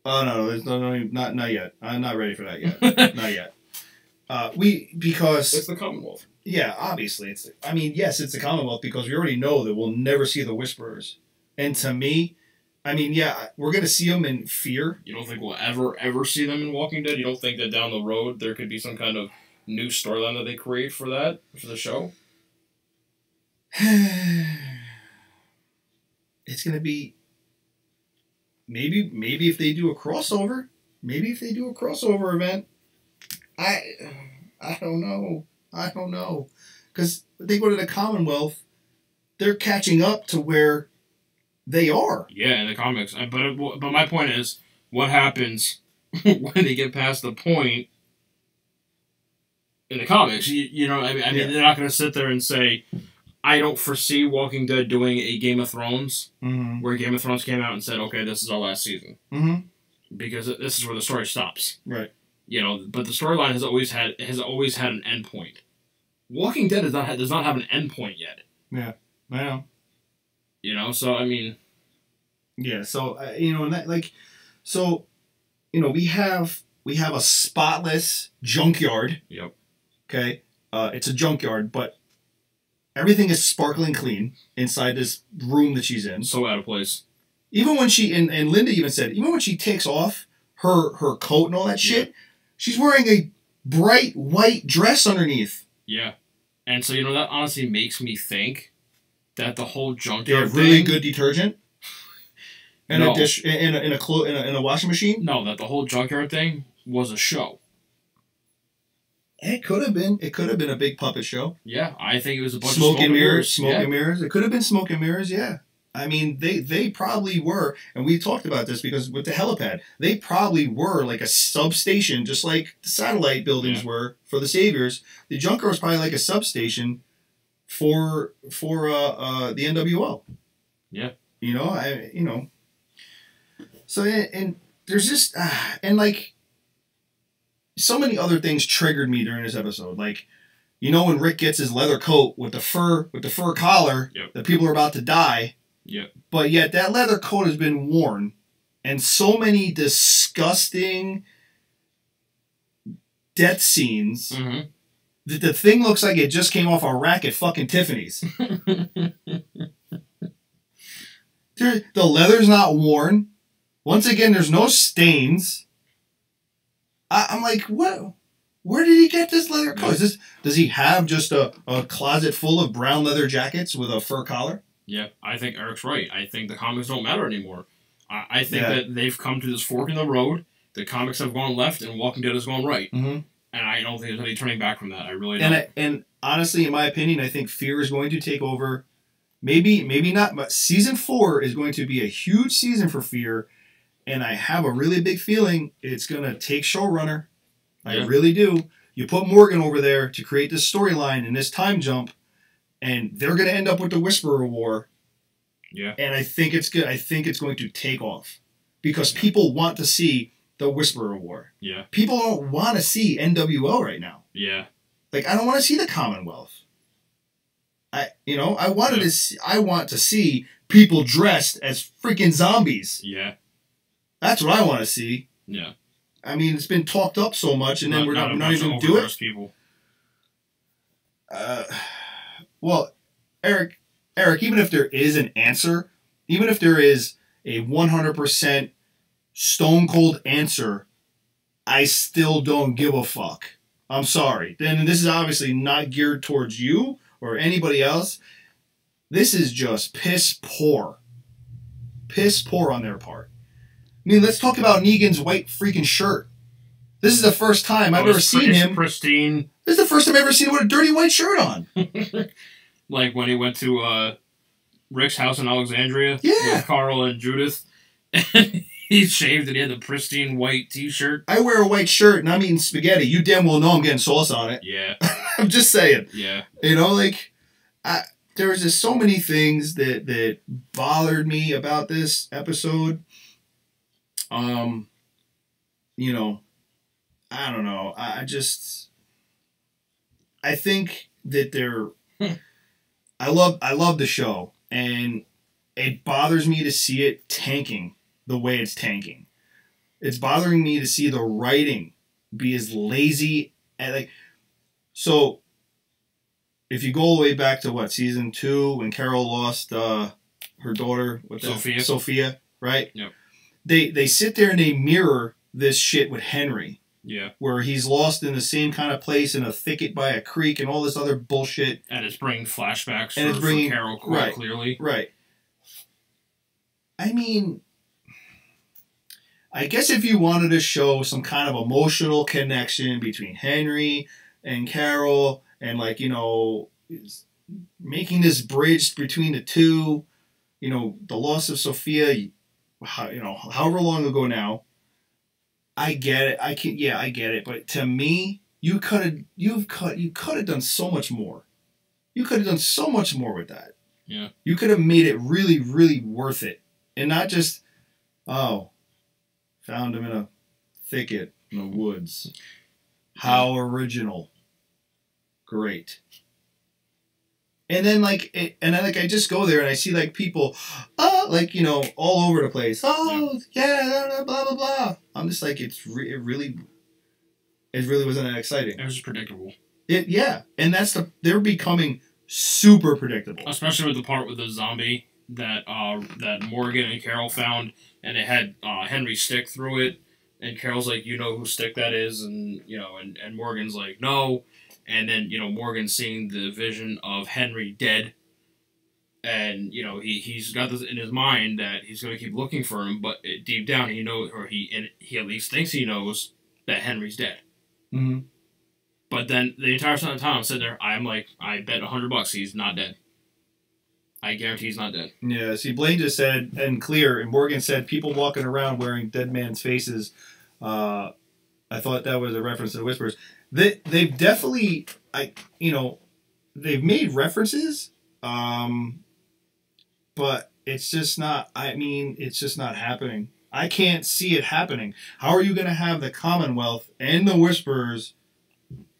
A: Oh, no, not yet. I'm not ready for that yet. Not yet. Because...
B: It's the Commonwealth.
A: Yeah, obviously. Yes, it's the Commonwealth because we already know that we'll never see the Whisperers. And to me... we're going to see them in Fear.
B: You don't think we'll ever see them in Walking Dead? You don't think that down the road there could be some kind of new storyline that they create for the show?
A: It's going to be... Maybe if they do a crossover. Maybe if they do a crossover event. I don't know. Because they go to the Commonwealth, they're catching up to where... They are.
B: Yeah, in the comics. But my point is, what happens when they get past the point in the comics? They're not going to sit there and say, I don't foresee Walking Dead doing a Game of Thrones, where Game of Thrones came out and said, okay, this is our last season. Because this is where the story stops.
A: Right.
B: But the storyline has always had an end point. Walking Dead does not have an end point yet.
A: Yeah, I know.
B: So
A: yeah, so we have a spotless junkyard.
B: Yep.
A: Okay, it's a junkyard, but everything is sparkling clean inside this room that she's in.
B: So out of place.
A: Even when she and Linda even said, even when she takes off her coat and all that shit, she's wearing a bright white dress underneath.
B: Yeah, and so that honestly makes me think that the whole junkyard
A: they have really good detergent and a dish in a washing machine.
B: No, that the whole junkyard thing was a show.
A: It could have been. It could have been a big puppet show.
B: Yeah, I think it was a bunch
A: of smoke and mirrors.
B: Smoke
A: and mirrors. It could have been smoke and mirrors. Yeah, they probably were, and we talked about this because with the helipad, they probably were like a substation, just like the satellite buildings were for the Saviors. The junkyard was probably like a substation for the NWO.
B: Yeah.
A: So and there's just and like so many other things triggered me during this episode. Like, you know, when Rick gets his leather coat with the fur collar,
B: Yep.
A: that people are about to die.
B: Yep.
A: But yet that leather coat has been worn, and so many disgusting death scenes that the thing looks like it just came off a rack at fucking Tiffany's. The leather's not worn. Once again, there's no stains. I'm like, what? Where did he get this leather coat? Does he have just a closet full of brown leather jackets with a fur collar?
B: Yeah, I think Eric's right. I think the comics don't matter anymore. I think that they've come to this fork in the road. The comics have gone left, and Walking Dead has gone right. And I don't think there's any turning back from that. I really don't.
A: And honestly, in my opinion, I think Fear is going to take over. Maybe not, but season 4 is going to be a huge season for Fear, and I have a really big feeling it's going to take showrunner. I really do. You put Morgan over there to create this storyline and this time jump, and they're going to end up with the Whisperer War.
B: Yeah.
A: And I think it's good. I think it's going to take off because people want to see the Whisperer War.
B: Yeah.
A: People don't want to see NWO right now.
B: Yeah.
A: Like, I don't want to see the Commonwealth. I want to see people dressed as freaking zombies.
B: Yeah.
A: That's what I want to see.
B: Yeah.
A: I mean, it's been talked up so much, and then we're not even do it.
B: People.
A: Well, Eric, even if there is an answer, even if there is a 100% stone cold answer, I still don't give a fuck. I'm sorry. Then this is obviously not geared towards you or anybody else. This is just piss poor. Piss poor on their part. I mean, let's talk about Negan's white freaking shirt. This is the first time I've ever seen him.
B: Pristine.
A: This is the first time I've ever seen him with a dirty white shirt on.
B: Like when he went to Rick's house in Alexandria with Carl and Judith. He shaved and he had the pristine white t-shirt.
A: I wear a white shirt and I'm eating spaghetti. You damn well know I'm getting sauce on it.
B: Yeah.
A: I'm just saying.
B: Yeah.
A: You know, like, there was just so many things that bothered me about this episode. You know, I don't know. I think that I love the show, and it bothers me to see it tanking the way it's tanking. It's bothering me to see the writing be as lazy and so if you go all the way back to season 2 when Carol lost her daughter, Sophia, right?
B: Yep.
A: They sit there and they mirror this shit with Henry.
B: Yeah.
A: Where he's lost in the same kind of place in a thicket by a creek and all this other bullshit.
B: And it's bringing flashbacks for Carol quite clearly.
A: Right. I mean, I guess if you wanted to show some kind of emotional connection between Henry and Carol and, making this bridge between the two, the loss of Sophia, however long ago now, I get it. I get it. But to me, you could have done so much more. You could have done so much more with that.
B: Yeah. You
A: could have made it really, really worth it. And not just, found him in a thicket in the woods. How original. Great. And then I just go there and I see people, all over the place. Blah blah blah. I'm just like, it really wasn't that exciting.
B: It was just predictable.
A: And they're becoming super predictable.
B: Especially with the part with the zombie that Morgan and Carol found, and it had Henry's stick through it, and Carol's like, you know whose stick that is, and and Morgan's like, no. And then, Morgan seeing the vision of Henry dead. And, he's got this in his mind that he's going to keep looking for him, but deep down he knows, or he at least thinks he knows that Henry's dead.
A: Mm-hmm.
B: But then the entire time I'm sitting there, I'm like, I bet $100 he's not dead. I guarantee he's not dead. Yeah,
A: see, Blaine just said, and clear, and Morgan said, people walking around wearing dead man's faces. I thought that was a reference to the Whispers. They've definitely, they've made references, but it's just not, it's just not happening. I can't see it happening. How are you going to have the Commonwealth and the Whisperers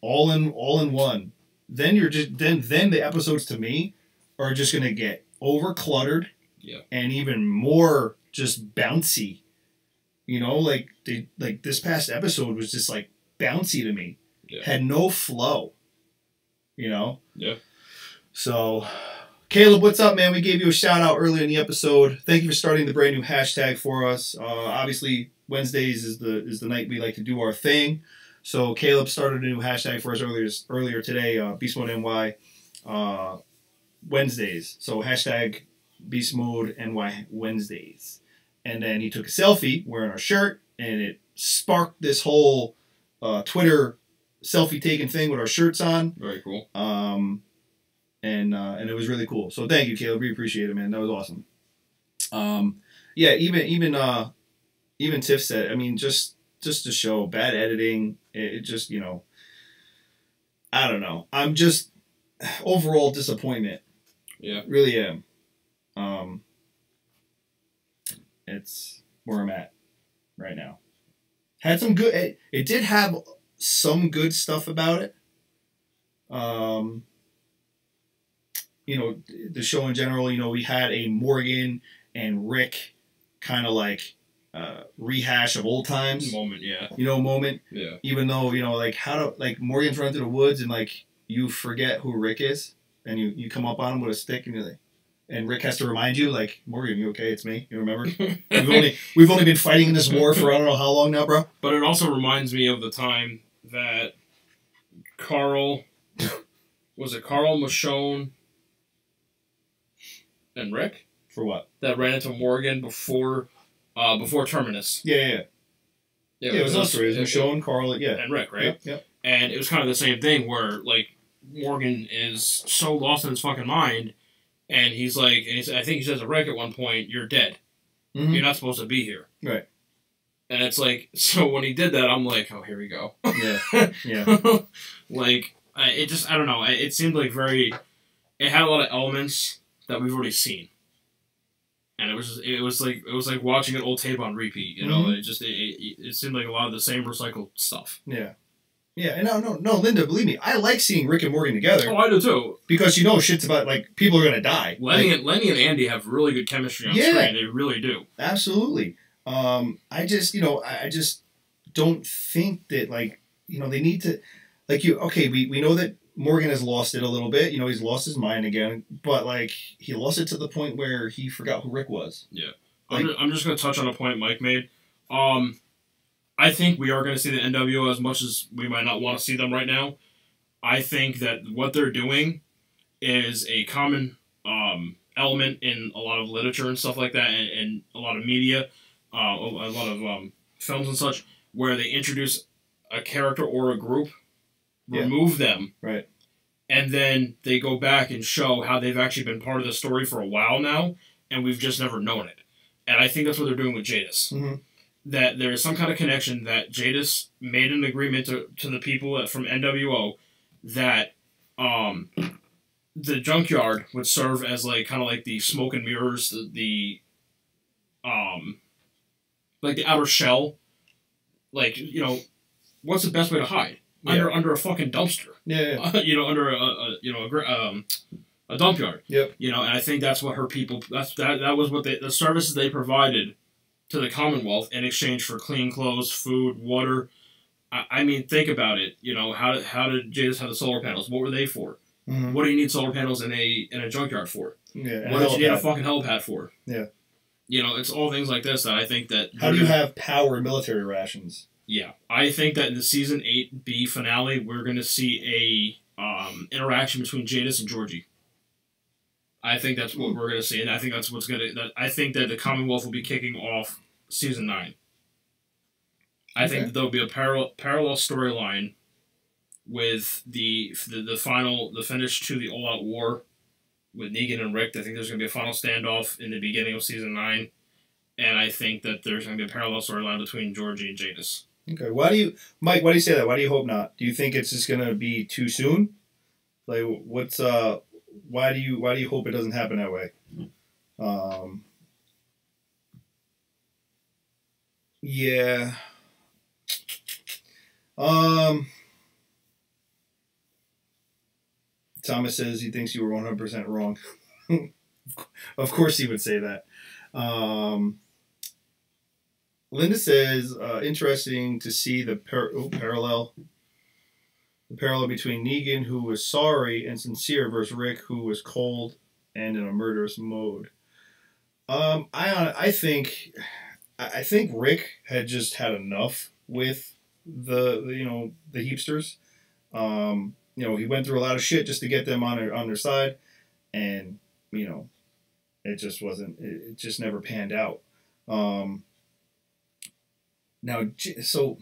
A: all in one? Then you're just then the episodes to me are just going to get over cluttered, and even more just bouncy. You know, like this past episode was just like bouncy to me. Yeah. Had no flow. You know?
B: Yeah.
A: So, Caleb, what's up, man? We gave you a shout out earlier in the earlier Thank you for starting the brand new hashtag for us. Obviously, Wednesdays is the night we like to do our thing. So, Caleb started a new hashtag for us earlier today, Beast Mode NY Wednesdays. So, hashtag Beast Mode NY Wednesdays. And then he took a selfie wearing our shirt, and it sparked this whole Twitter selfie taking thing with our shirts on.
B: Very cool.
A: And it was really cool. So thank you, Caleb. We appreciate it, man. That was awesome. Yeah, even Tiff said, I mean, just to show bad editing, it just, you know, I don't know. I'm just overall disappointment.
B: Yeah.
A: Really am. It's where I'm at right now. Had some good. It did have some good stuff about it. You know, the show in general. You know, we had a Morgan and Rick kind of like rehash of old times.
B: Moment, yeah.
A: You know, moment.
B: Yeah.
A: Even though, you know, like Morgan's run through the woods and like you forget who Rick is, and you come up on him with a stick and you're like. And Rick has to remind you, like, Morgan, you okay? It's me. You remember? we've only been fighting in this war for I don't know how long now, bro.
B: But it also reminds me of the time that Carl, Michonne, and Rick?
A: For what?
B: That ran into Morgan before Terminus.
A: Yeah. It was us three. It was Michonne, Carl,
B: and Rick, right?
A: Yep.
B: And it was kind of the same thing where, like, Morgan is so lost in his fucking mind. And he's like, I think he says to Rick at one point, "You're dead. Mm-hmm. You're not supposed to be here."
A: Right.
B: And it's like, so when he did that, I'm like, oh, here we go.
A: Yeah.
B: Like, I don't know. It seemed like it had a lot of elements that we've already seen. And it was like watching an old tape on repeat. You know, mm-hmm. It seemed like a lot of the same recycled stuff.
A: Yeah. Yeah, and no, Linda, believe me, I like seeing Rick and Morgan together.
B: Oh, I do too.
A: Because you know shit's about, like, people are going to die.
B: Lenny and Andy have really good chemistry on screen. They really do.
A: Absolutely. I just don't think that, like, you know, they need to, like, we know that Morgan has lost it a little bit. You know, he's lost his mind again. But, like, he lost it to the point where he forgot who Rick was.
B: Yeah. Like, I'm just going to touch on a point Mike made. I think we are going to see the NWO as much as we might not want to see them right now. I think that what they're doing is a common element in a lot of literature and stuff like that, and a lot of media, a lot of films and such, where they introduce a character or a group, remove them,
A: right,
B: and then they go back and show how they've actually been part of the story for a while now, and we've just never known it. And I think that's what they're doing with Jadis.
A: Mm-hmm.
B: That there is some kind of connection that Jadis made an agreement to the people from NWO that the junkyard would serve as like kind of like the smoke and mirrors, the like the outer shell. Like, you know, what's the best way to hide?
A: Yeah.
B: Under a fucking dumpster.
A: Yeah.
B: You know, under a dump yard.
A: Yep.
B: You know, and I think that's what her people. That was what the services they provided to the Commonwealth in exchange for clean clothes, food, water. I mean, think about it. You know, how did Jadis have the solar panels? What were they for?
A: Mm-hmm.
B: What do you need solar panels in a junkyard for?
A: Yeah.
B: What did you need a fucking helipad for?
A: Yeah.
B: You know, it's all things like this that I think that...
A: How do you have power in military rations?
B: Yeah. I think that in the Season 8B finale, we're going to see a interaction between Jadis and Georgie. I think that's what we're going to see, and I think that's what's going to... I think that the Commonwealth will be kicking off Season 9. I think that there'll be a parallel storyline with the finish to the All Out War with Negan and Rick. I think there's going to be a final standoff in the beginning of Season 9, and I think that there's going to be a parallel storyline between Georgie and Jadis.
A: Okay, why do you say that? Why do you hope not? Do you think it's just going to be too soon? Like, why do you hope it doesn't happen that way? Yeah. Um. Thomas says he thinks you were 100% wrong. Of course he would say that. Linda says, interesting to see the parallel. The parallel between Negan, who was sorry and sincere, versus Rick, who was cold and in a murderous mode. I think Rick had just had enough with the heapsters. He went through a lot of shit just to get them on their side, and it just wasn't. It just never panned out. Now, so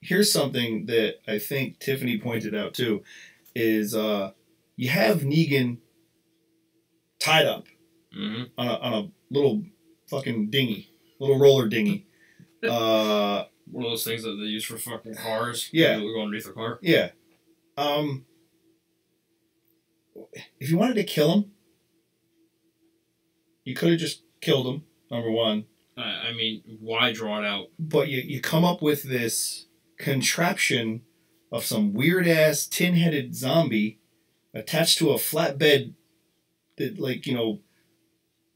A: here's something that I think Tiffany pointed out too, is you have Negan tied up on a little fucking dinghy, little roller dinghy.
B: One of those things that they use for fucking cars.
A: Yeah.
B: They go underneath a car.
A: Yeah. If you wanted to kill him, you could have just killed him, number one.
B: I mean, why draw it out?
A: But you come up with this contraption of some weird-ass tin-headed zombie attached to a flatbed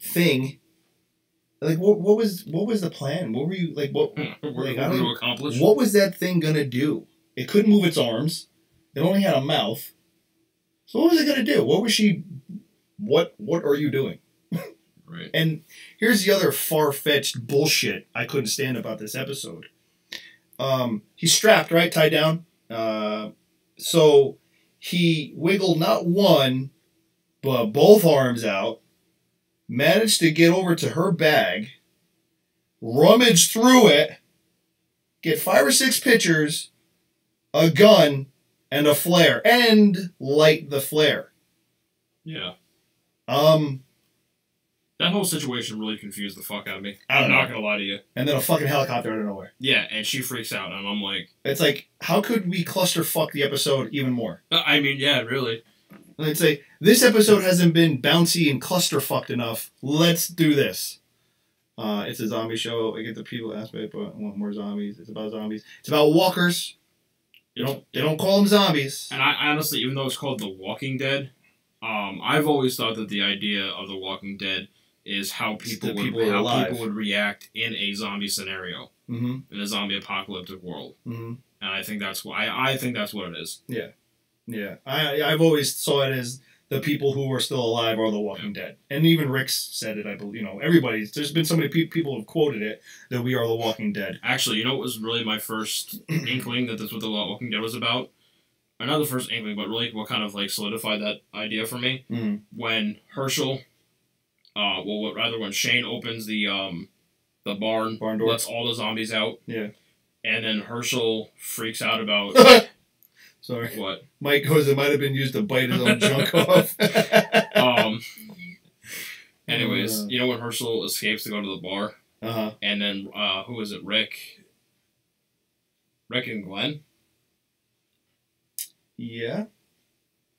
A: thing. Like, what was the plan? What were you like? What
B: were you accomplish?
A: What was that thing gonna do? It couldn't move its arms. It only had a mouth. So what was it gonna do? What was she? What are you doing?
B: Right.
A: And here's the other far-fetched bullshit I couldn't stand about this episode. He's strapped, right, tied down. So he wiggled not one, but both arms out. Managed to get over to her bag, rummage through it, get 5 or 6 pictures, a gun, and a flare, and light the flare.
B: Yeah. That whole situation really confused the fuck out of me. I'm not gonna lie to you.
A: And then a fucking helicopter out of nowhere.
B: Yeah, and she freaks out, and I'm like...
A: It's like, how could we clusterfuck the episode even more?
B: I mean, yeah, really.
A: I'd say, this episode hasn't been bouncy and clusterfucked enough. Let's do this. It's a zombie show. I get the people aspect, but I want more zombies. It's about zombies. It's about walkers. They don't call them zombies.
B: And I honestly, even though it's called The Walking Dead, I've always thought that the idea of The Walking Dead is how people would react in a zombie scenario, in a zombie apocalyptic world. And I think that's I think that's what it is.
A: Yeah. Yeah, I've always saw it as the people who are still alive are the Walking Dead, and even Rick said it. I believe everybody's. There's been so many people who've quoted it that we are the Walking Dead.
B: Actually, what was really my first inkling that that's what the Walking Dead was about? Or not the first inkling, but really what kind of solidified that idea for me when Herschel, when Shane opens the barn door, lets all the zombies out.
A: Yeah, and
B: then Herschel freaks out about.
A: Sorry.
B: What?
A: Mike goes, it might have been used to bite his own junk off.
B: Anyways, when Herschel escapes to go to the bar? And then, who is it? Rick and Glenn?
A: Yeah.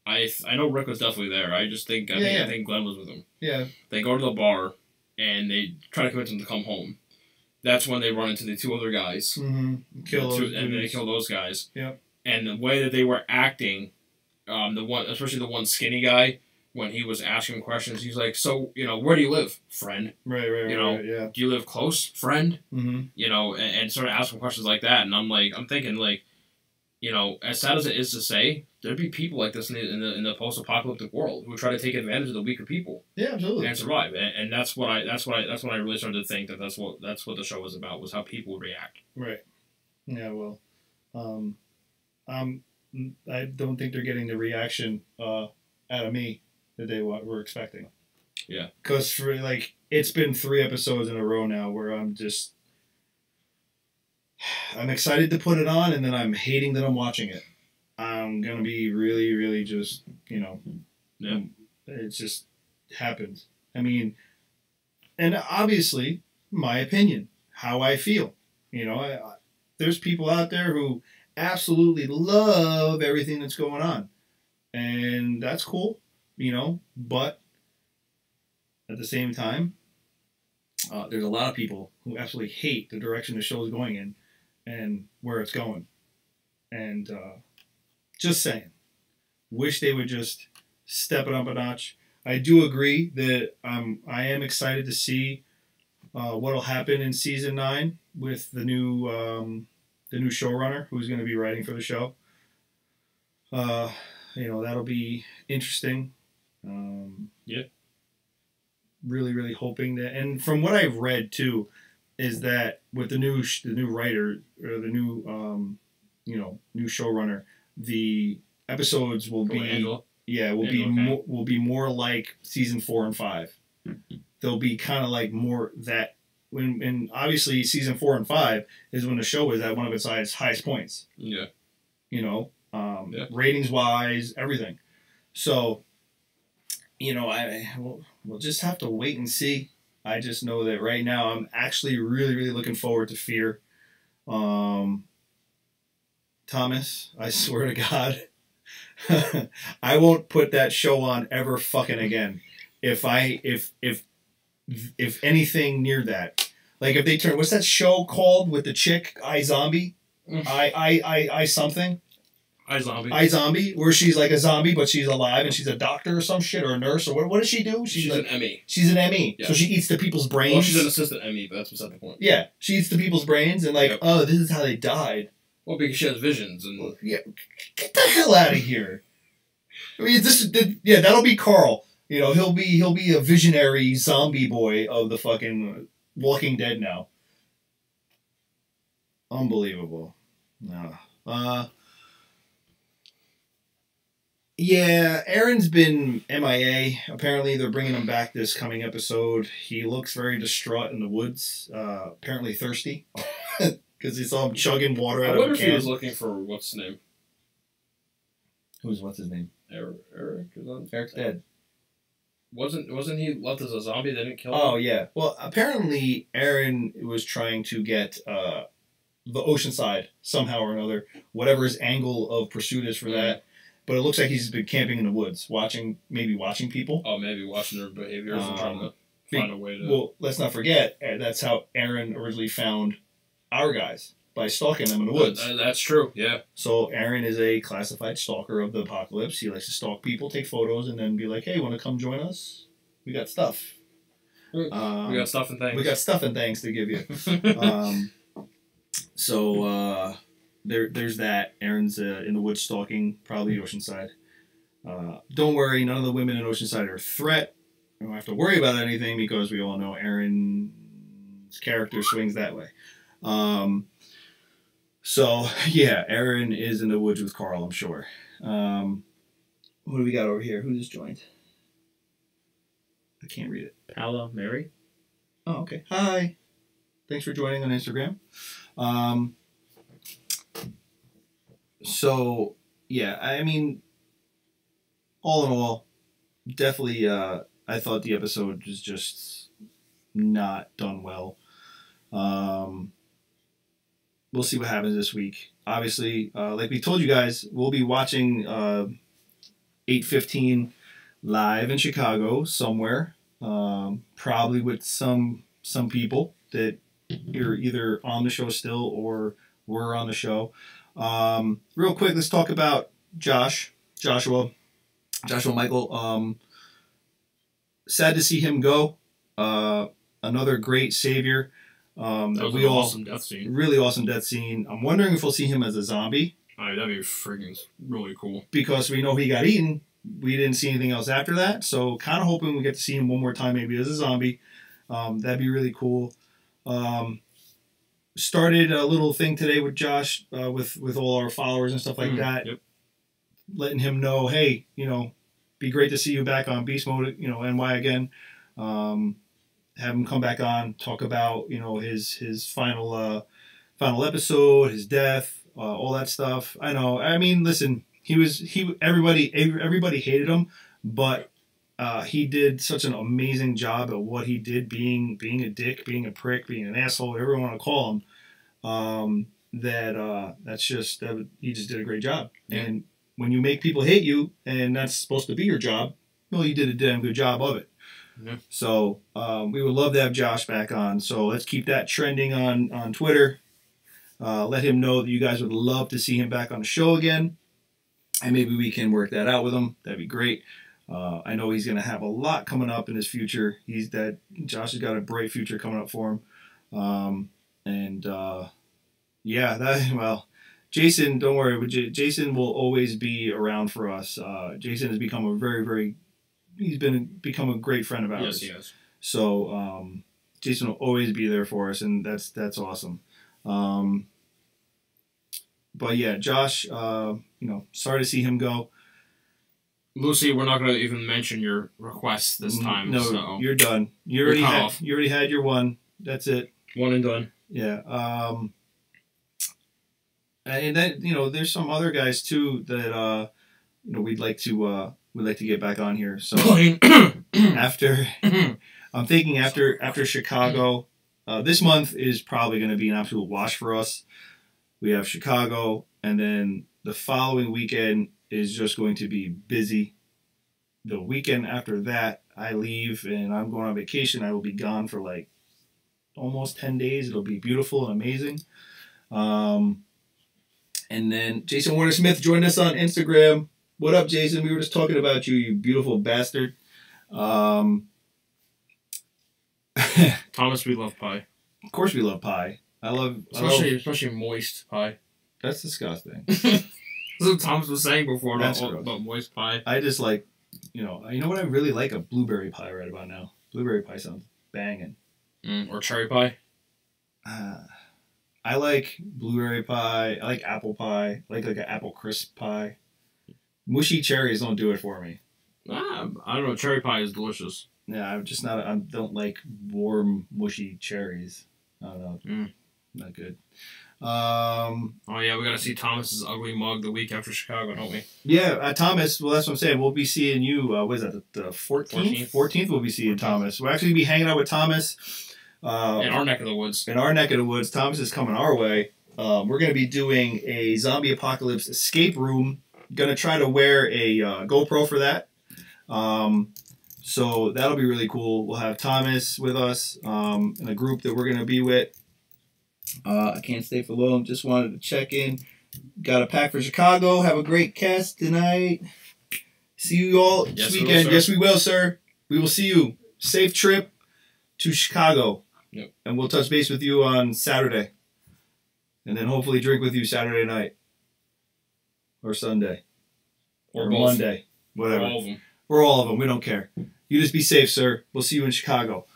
B: I know Rick was definitely there. I just think, I think Glenn was with him.
A: Yeah.
B: They go to the bar, and they try to convince him to come home. That's when they run into the 2 other guys.
A: And
B: they kill those guys.
A: Yep.
B: And the way that they were acting, especially the one skinny guy, when he was asking questions, he's like, "So, where do you live, friend?
A: Right, yeah.
B: Do you live close, friend?
A: Mm-hmm.
B: And sort of asking questions like that." And I'm thinking, as sad as it is to say, there'd be people like this in the post-apocalyptic world who try to take advantage of the weaker people.
A: Yeah, absolutely.
B: And survive. And that's when I really started to think that that's what the show was about, was how people would react.
A: Right. Yeah. Well. I don't think they're getting the reaction out of me that they were expecting.
B: Yeah.
A: Because for it's been 3 episodes in a row now where I'm excited to put it on, and then I'm hating that I'm watching it. I'm gonna be really, really just
B: Yeah.
A: It just happens. I mean, and obviously my opinion, how I feel. There's people out there who absolutely love everything that's going on, and that's cool, but at the same time, there's a lot of people who absolutely hate the direction the show is going in and where it's going. And just saying, wish they would just step it up a notch. I do agree that I am excited to see what'll happen in season 9 with the new showrunner who's going to be writing for the show. That'll be interesting.
B: Yeah.
A: Really, really hoping that, and from what I've read too, is that with the new writer or the new new showrunner, the episodes will will be more like season 4 and 5. They'll be kind of like more that when obviously season 4 and 5 is when the show is at one of its highest points.
B: Yeah.
A: Ratings wise, everything. So, we'll just have to wait and see. I just know that right now I'm actually really, really looking forward to Fear. Thomas, I swear to God, I won't put that show on ever fucking again. If anything near that, like if they turn, what's that show called with the chick, iZombie, I something. iZombie, where she's like a zombie, but she's alive and she's a doctor or some shit or a nurse or what does she do?
B: She's like, an ME.
A: She's an ME. Yeah. So she eats the people's brains.
B: Well, she's an assistant ME, but that's beside the point.
A: Yeah, she eats the people's brains and like, oh, this is how they died.
B: Well, because she has visions and
A: yeah, get the hell out of here. I mean, that'll be Carl. He'll be a visionary zombie boy of the fucking Walking Dead now. Unbelievable. No. Yeah, Aaron's been MIA. Apparently, they're bringing him back this coming episode. He looks very distraught in the woods. Apparently thirsty. Because he saw him chugging water out of a can.
B: I wonder if he was looking for what's his name.
A: What's his name?
B: Eric.
A: Eric's dead.
B: Wasn't he left as a zombie? They didn't kill him?
A: Oh, yeah. Well, apparently Aaron was trying to get the Oceanside somehow or another, whatever his angle of pursuit is for that. But it looks like he's been camping in the woods, watching people.
B: Oh, maybe watching their behaviors and trying to find a way to...
A: Well, let's not forget, that's how Aaron originally found our guys, by stalking them in the woods.
B: That's true, yeah.
A: So Aaron is a classified stalker of the apocalypse. He likes to stalk people, take photos, and then be like, hey, want to come join us? We got stuff.
B: We got stuff and things.
A: We got stuff and things to give you. There's that. Aaron's in the woods stalking, probably Oceanside. Don't worry, none of the women in Oceanside are a threat. We don't have to worry about anything because we all know Aaron's character swings that way. So, yeah, Aaron is in the woods with Carl, I'm sure. What do we got over here? Who just joined? I can't read it.
B: Paula Mary?
A: Oh, okay. Hi. Thanks for joining on Instagram. So, yeah, I mean, all in all, definitely, I thought the episode was just not done well. We'll see what happens this week. Obviously, like we told you guys, we'll be watching 8:15 live in Chicago somewhere, probably with some people that are either on the show still or were on the show. Real quick, let's talk about Joshua Michael. Sad to see him go. Another great savior.
B: That was an awesome death scene.
A: Really awesome death scene. I'm wondering if we'll see him as a zombie.
B: That'd be freaking really cool.
A: Because we know he got eaten. We didn't see anything else after that. So kind of hoping we get to see him one more time maybe as a zombie. That'd be really cool. Started a little thing today with Josh, with all our followers and stuff like that. Yep. Letting him know, hey, be great to see you back on Beast Mode, NY again. Have him come back on, talk about, his final episode, his death, all that stuff. I know. I mean, listen, everybody hated him, but he did such an amazing job at what he did, being a dick, being a prick, being an asshole, whatever you want to call him. He just did a great job. Yeah. And when you make people hate you, and that's supposed to be your job, well, you did a damn good job of it.
B: Yeah.
A: So we would love to have Josh back on. So let's keep that trending on Twitter. Let him know that you guys would love to see him back on the show again. And maybe we can work that out with him. That'd be great. I know he's going to have a lot coming up in his future. Josh has got a bright future coming up for him. Jason, don't worry. Jason will always be around for us. Jason has become become a great friend of ours.
B: Yes, he has.
A: So Jason will always be there for us, and that's awesome. But yeah, Josh, sorry to see him go.
B: Lucy, we're not going to even mention your request this time.
A: No,
B: so
A: you're done. You already had your one. That's it.
B: One and done.
A: Yeah. And then there's some other guys too that we'd like to get back on here. So after I'm thinking after Chicago, this month is probably going to be an absolute wash for us. We have Chicago, and then the following weekend is just going to be busy. The weekend after that, I leave and I'm going on vacation. I will be gone for like almost 10 days. It'll be beautiful and amazing. And then Jason Warner Smith joined us on Instagram. What up, Jason? We were just talking about you, you beautiful bastard.
B: Thomas, we love pie.
A: Of course we love pie.
B: Especially moist pie.
A: That's disgusting.
B: That's what Thomas was saying before
A: about
B: moist pie.
A: I just like, you know what I really like? A blueberry pie right about now. Blueberry pie sounds banging.
B: Or cherry pie.
A: I like blueberry pie. I like apple pie. I like an apple crisp pie. Mushy cherries don't do it for me.
B: I don't know. Cherry pie is delicious.
A: Yeah, I'm just not. I don't like warm, mushy cherries. I don't know. Not good.
B: Oh yeah, we gotta see Thomas's ugly mug the week after Chicago, don't we?
A: Yeah, Thomas. Well, that's what I'm saying. We'll be seeing you. What is that? The 14th. 14th. We'll be seeing Thomas. We'll actually be hanging out with Thomas.
B: In our neck of the woods.
A: In our neck of the woods. Thomas is coming our way. We're going to be doing a zombie apocalypse escape room. Going to try to wear a GoPro for that. So that'll be really cool. We'll have Thomas with us and a group that we're going to be with. I can't stay for long. Just wanted to check in. Got a pack for Chicago. Have a great cast tonight. See you all this weekend. Yes, we will, sir. We will see you. Safe trip to Chicago.
B: Yep.
A: And we'll touch base with you on Saturday. And then hopefully drink with you Saturday night. Or Sunday.
B: Or
A: Monday. Whatever.
B: All of them.
A: We're all of them. We don't care. You just be safe, sir. We'll see you in Chicago.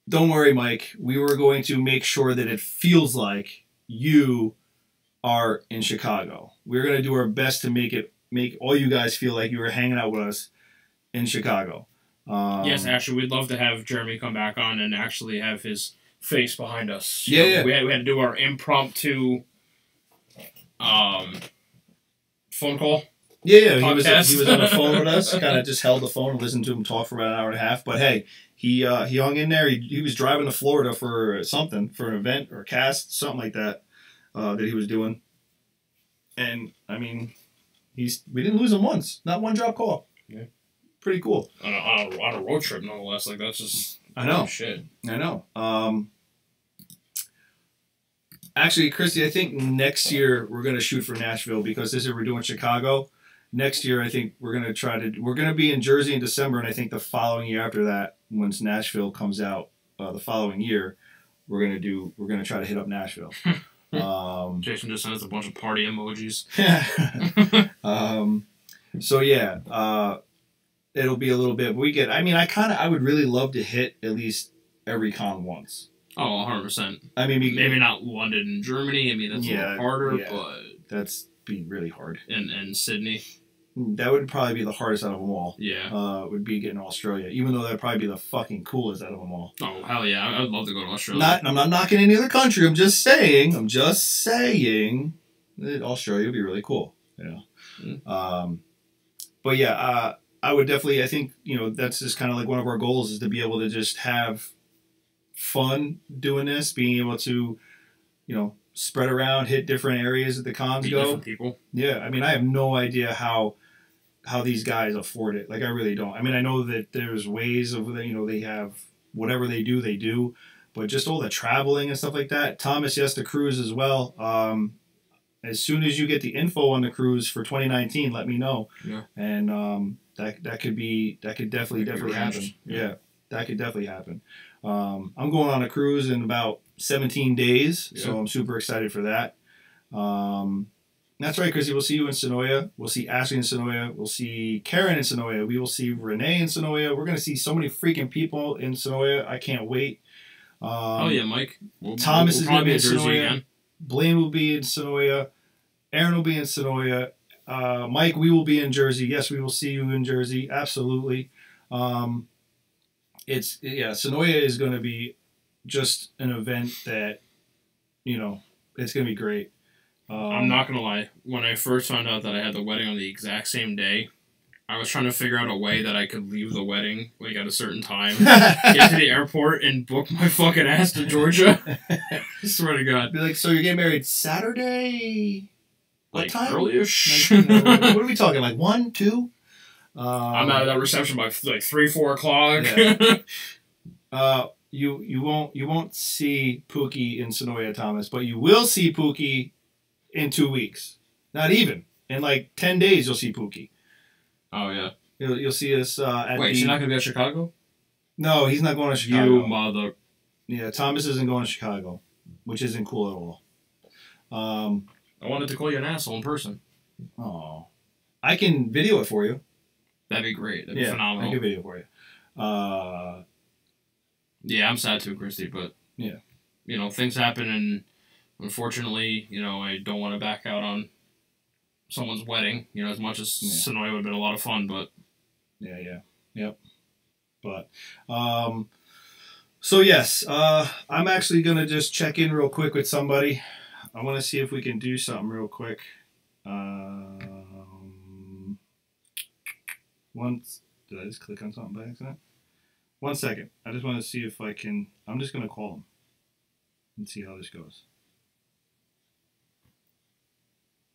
A: Don't worry, Mike. We were going to make sure that it feels like you are in Chicago. We're going to do our best to make all you guys feel like you were hanging out with us in Chicago.
B: Yes, actually, we'd love to have Jeremy come back on and actually have his face behind us.
A: Yeah.
B: We had to do our impromptu phone call.
A: Yeah, he was on the phone with us. Kind of just held the phone and listened to him talk for about an hour and a half. But hey, he hung in there. He was driving to Florida for something, for an event or a cast, something like that that he was doing. And I mean, we didn't lose him once. Not one drop call.
B: Yeah,
A: pretty cool.
B: On a road trip, nonetheless. Like that's just
A: I know
B: shit.
A: I know. Actually, Christy, I think next year we're gonna shoot for Nashville because this year we're doing Chicago. Next year, I think we're going to be in Jersey in December, and I think the following year after that, once Nashville comes out, the following year, we're going to try to hit up Nashville.
B: Jason just sends a bunch of party emojis.
A: So yeah, it'll be a little bit, but I would really love to hit at least every con once.
B: Oh, 100%.
A: I mean,
B: maybe not London and Germany. I mean, that's a little harder, but
A: that's be really hard.
B: And Sydney.
A: That would probably be the hardest out of them all.
B: Yeah.
A: Would be getting Australia, even though that'd probably be the fucking coolest out of them all.
B: Oh, hell yeah. I'd love to go to Australia.
A: I'm not knocking any other country. I'm just saying that Australia would be really cool. You know? But yeah, I would definitely, I think, that's just kind of like one of our goals is to be able to just have fun doing this, being able to, spread around, hit different areas that the cons go.
B: Different people.
A: Yeah, I mean, I have no idea how how these guys afford it. Like, I really don't. I mean, I know that there's ways of, they have whatever they do, but just all the traveling and stuff like that. Thomas, yes, the cruise as well. As soon as you get the info on the cruise for 2019, let me know.
B: Yeah.
A: And that could definitely happen. Yeah, that could definitely happen. I'm going on a cruise in about 17 days, so I'm super excited for that. That's right, Chrissy. We'll see you in Sonoya. We'll see Ashley in Sonoya. We'll see Karen in Sonoya. We will see Renee in Sonoya. We're going to see so many freaking people in Sonoya. I can't wait.
B: Oh, yeah, Mike.
A: Thomas is going to be in
B: Sonoya
A: again. Blaine will be in Sonoya. Aaron will be in Sonoya. Mike, we will be in Jersey. Yes, we will see you in Jersey. Absolutely. Sonoya is going to be just an event that, it's going to be great.
B: I'm not going to lie. When I first found out that I had the wedding on the exact same day, I was trying to figure out a way that I could leave the wedding, like, at a certain time, get to the airport, and book my fucking ass to Georgia. I swear to God.
A: Be like, so you're getting married Saturday? What time?
B: Early-ish.
A: What are we talking, like 1, 2?
B: I'm out of that reception by, like, 3, 4 o'clock.
A: Yeah. You won't see Pookie in Sonoya, Thomas, but you will see Pookie in 2 weeks. Not even. In like 10 days, you'll see Pookie.
B: Oh, yeah.
A: You'll see us at
B: Wait, she's not going to be at Chicago?
A: No, he's not going to Chicago.
B: You mother...
A: Yeah, Thomas isn't going to Chicago, which isn't cool at all.
B: I wanted to call you an asshole in person.
A: Oh. I can video it for you.
B: That'd be great. That'd be phenomenal.
A: I can video it for you.
B: Yeah, I'm sad too, Christy, but...
A: Yeah.
B: Things happen, and unfortunately, I don't want to back out on someone's wedding, as much as Sonoya would have been a lot of fun, but...
A: Yep. But, so yes, I'm actually going to just check in real quick with somebody. I want to see if we can do something real quick. Did I just click on something by accident? 1 second. I just want to see if I can... I'm just going to call him and see how this goes.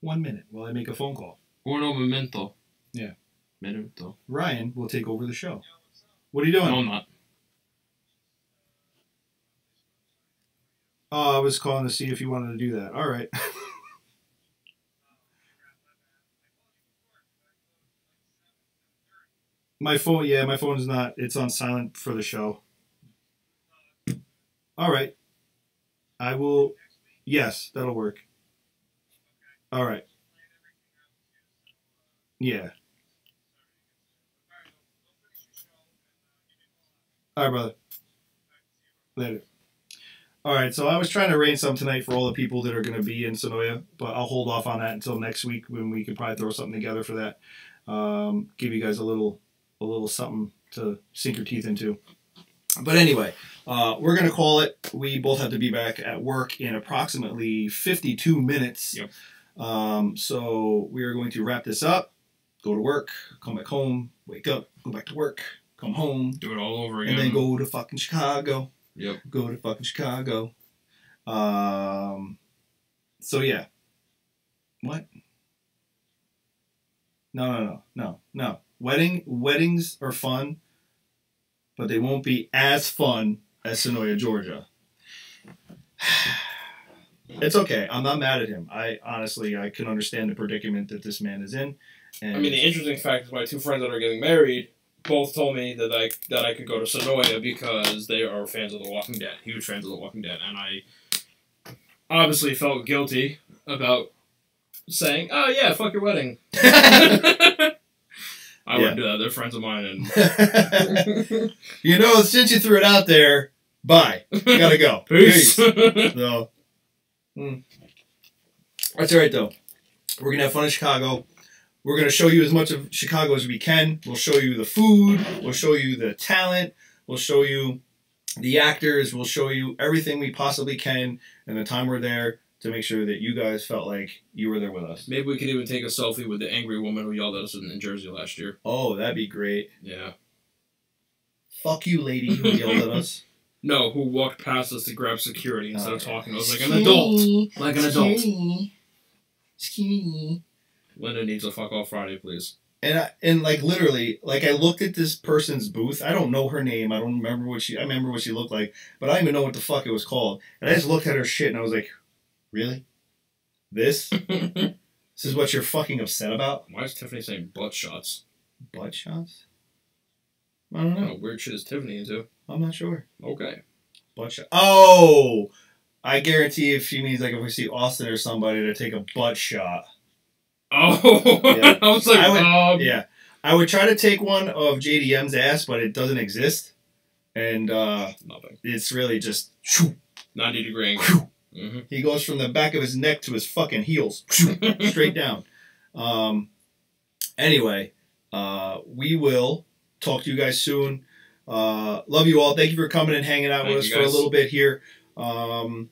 A: 1 minute while I make a phone call.
B: Uno momento.
A: Yeah.
B: Minuto.
A: Ryan will take over the show. What are you doing?
B: No, I'm not.
A: Oh, I was calling to see if you wanted to do that. All right. My phone is not. It's on silent for the show. All right. I will. Yes, that'll work. All right. Yeah. All right, brother. Later. All right, so I was trying to arrange something tonight for all the people that are going to be in Sonoya, but I'll hold off on that until next week when we could probably throw something together for that. Give you guys a little something to sink your teeth into. But anyway, we're going to call it. We both have to be back at work in approximately 52 minutes.
B: Yep.
A: So we are going to wrap this up, go to work, come back home, wake up, go back to work, come home.
B: Do it all over again.
A: And then go to fucking Chicago.
B: Yep.
A: Go to fucking Chicago. So yeah. What? No. Weddings are fun, but they won't be as fun as Sonoya, Georgia. It's okay. I'm not mad at him. I can understand the predicament that this man is in. And
B: I mean, the interesting fact is my two friends that are getting married both told me that I could go to Sonoya because they are fans of The Walking Dead, huge fans of The Walking Dead, and I obviously felt guilty about saying, "Oh yeah, fuck your wedding." I wouldn't do that. They're friends of mine, and
A: since you threw it out there, bye. Gotta go.
B: Peace.
A: So, that's all right though. We're gonna have fun in Chicago. We're going to show you as much of Chicago as we can. We'll show you the food. We'll show you the talent. We'll show you the actors. We'll show you everything we possibly can in the time we're there to make sure that you guys felt like you were there with us.
B: Maybe we could even take a selfie with the angry woman who yelled at us in Jersey last year.
A: Oh, that'd be great.
B: Yeah.
A: Fuck you, lady who yelled at us.
B: No, who walked past us to grab security instead of talking to us like an adult. Like an adult.
A: Skinny.
B: Linda needs a fuck off Friday, please.
A: And like literally, like I looked at this person's booth. I don't know her name. I don't remember I remember what she looked like, but I don't even know what the fuck it was called. And I just looked at her shit and I was like, really? This? This is what you're fucking upset about?
B: Why is Tiffany saying butt shots?
A: Butt shots? I don't know.
B: What weird shit is Tiffany into?
A: I'm not sure.
B: Okay.
A: Butt shot. Oh! I guarantee if she means like if we see Austin or somebody to take a butt shot.
B: Oh! Yeah. I was like,
A: yeah. I would try to take one of JDM's ass, but it doesn't exist. And
B: nothing.
A: It's really just
B: 90 degree angle. Mm-hmm.
A: He goes from the back of his neck to his fucking heels. Straight down. Anyway, we will talk to you guys soon. Love you all. Thank you for coming and hanging out with us for a little bit here. Don't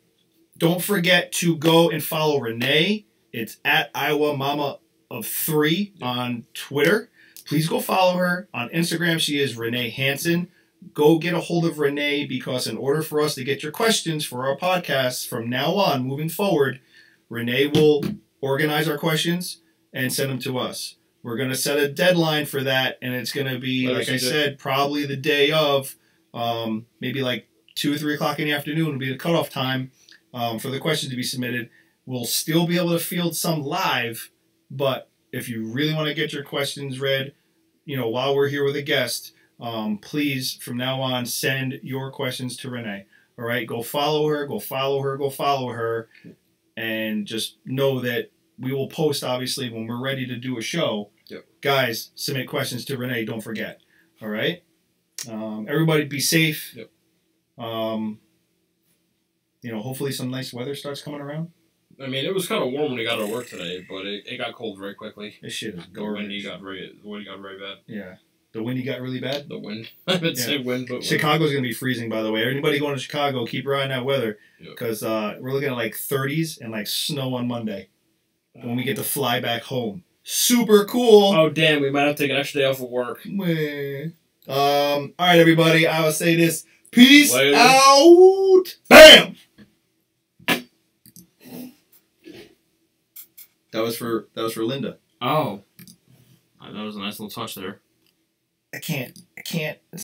A: forget to go and follow Renee. It's at Iowa Mama of 3 on Twitter. Please go follow her. On Instagram, she is Renee Hansen. Go get a hold of Renee because in order for us to get your questions for our podcasts from now on, moving forward, Renee will organize our questions and send them to us. We're going to set a deadline for that, and it's going to be, like I said, probably the day of, maybe like 2 or 3 o'clock in the afternoon will be the cutoff time for the questions to be submitted. We'll still be able to field some live, but if you really want to get your questions read, while we're here with a guest, please, from now on, send your questions to Renee. All right? Go follow her, go follow her, go follow her, and just know that we will post, obviously, when we're ready to do a show.
B: Yep.
A: Guys, submit questions to Renee. Don't forget. All right? Everybody be safe.
B: Yep.
A: Hopefully some nice weather starts coming around.
B: I mean, it was kind of warm when we got to work today, but it got cold very quickly.
A: This shit is
B: garbage. The wind got very bad.
A: Yeah. The windy got really bad?
B: The wind. I would say wind, but
A: Chicago's going to be freezing, by the way. Anybody going to Chicago, keep your eye on that weather. Because we're looking at like 30s and like snow on Monday. When we get to fly back home. Super cool.
B: Oh, damn. We might have to take an extra day off of work.
A: All right, everybody. I will say this. Peace
B: Later.
A: out. Bam! That was for Linda.
B: Oh. That was a nice little touch there.
A: I can't.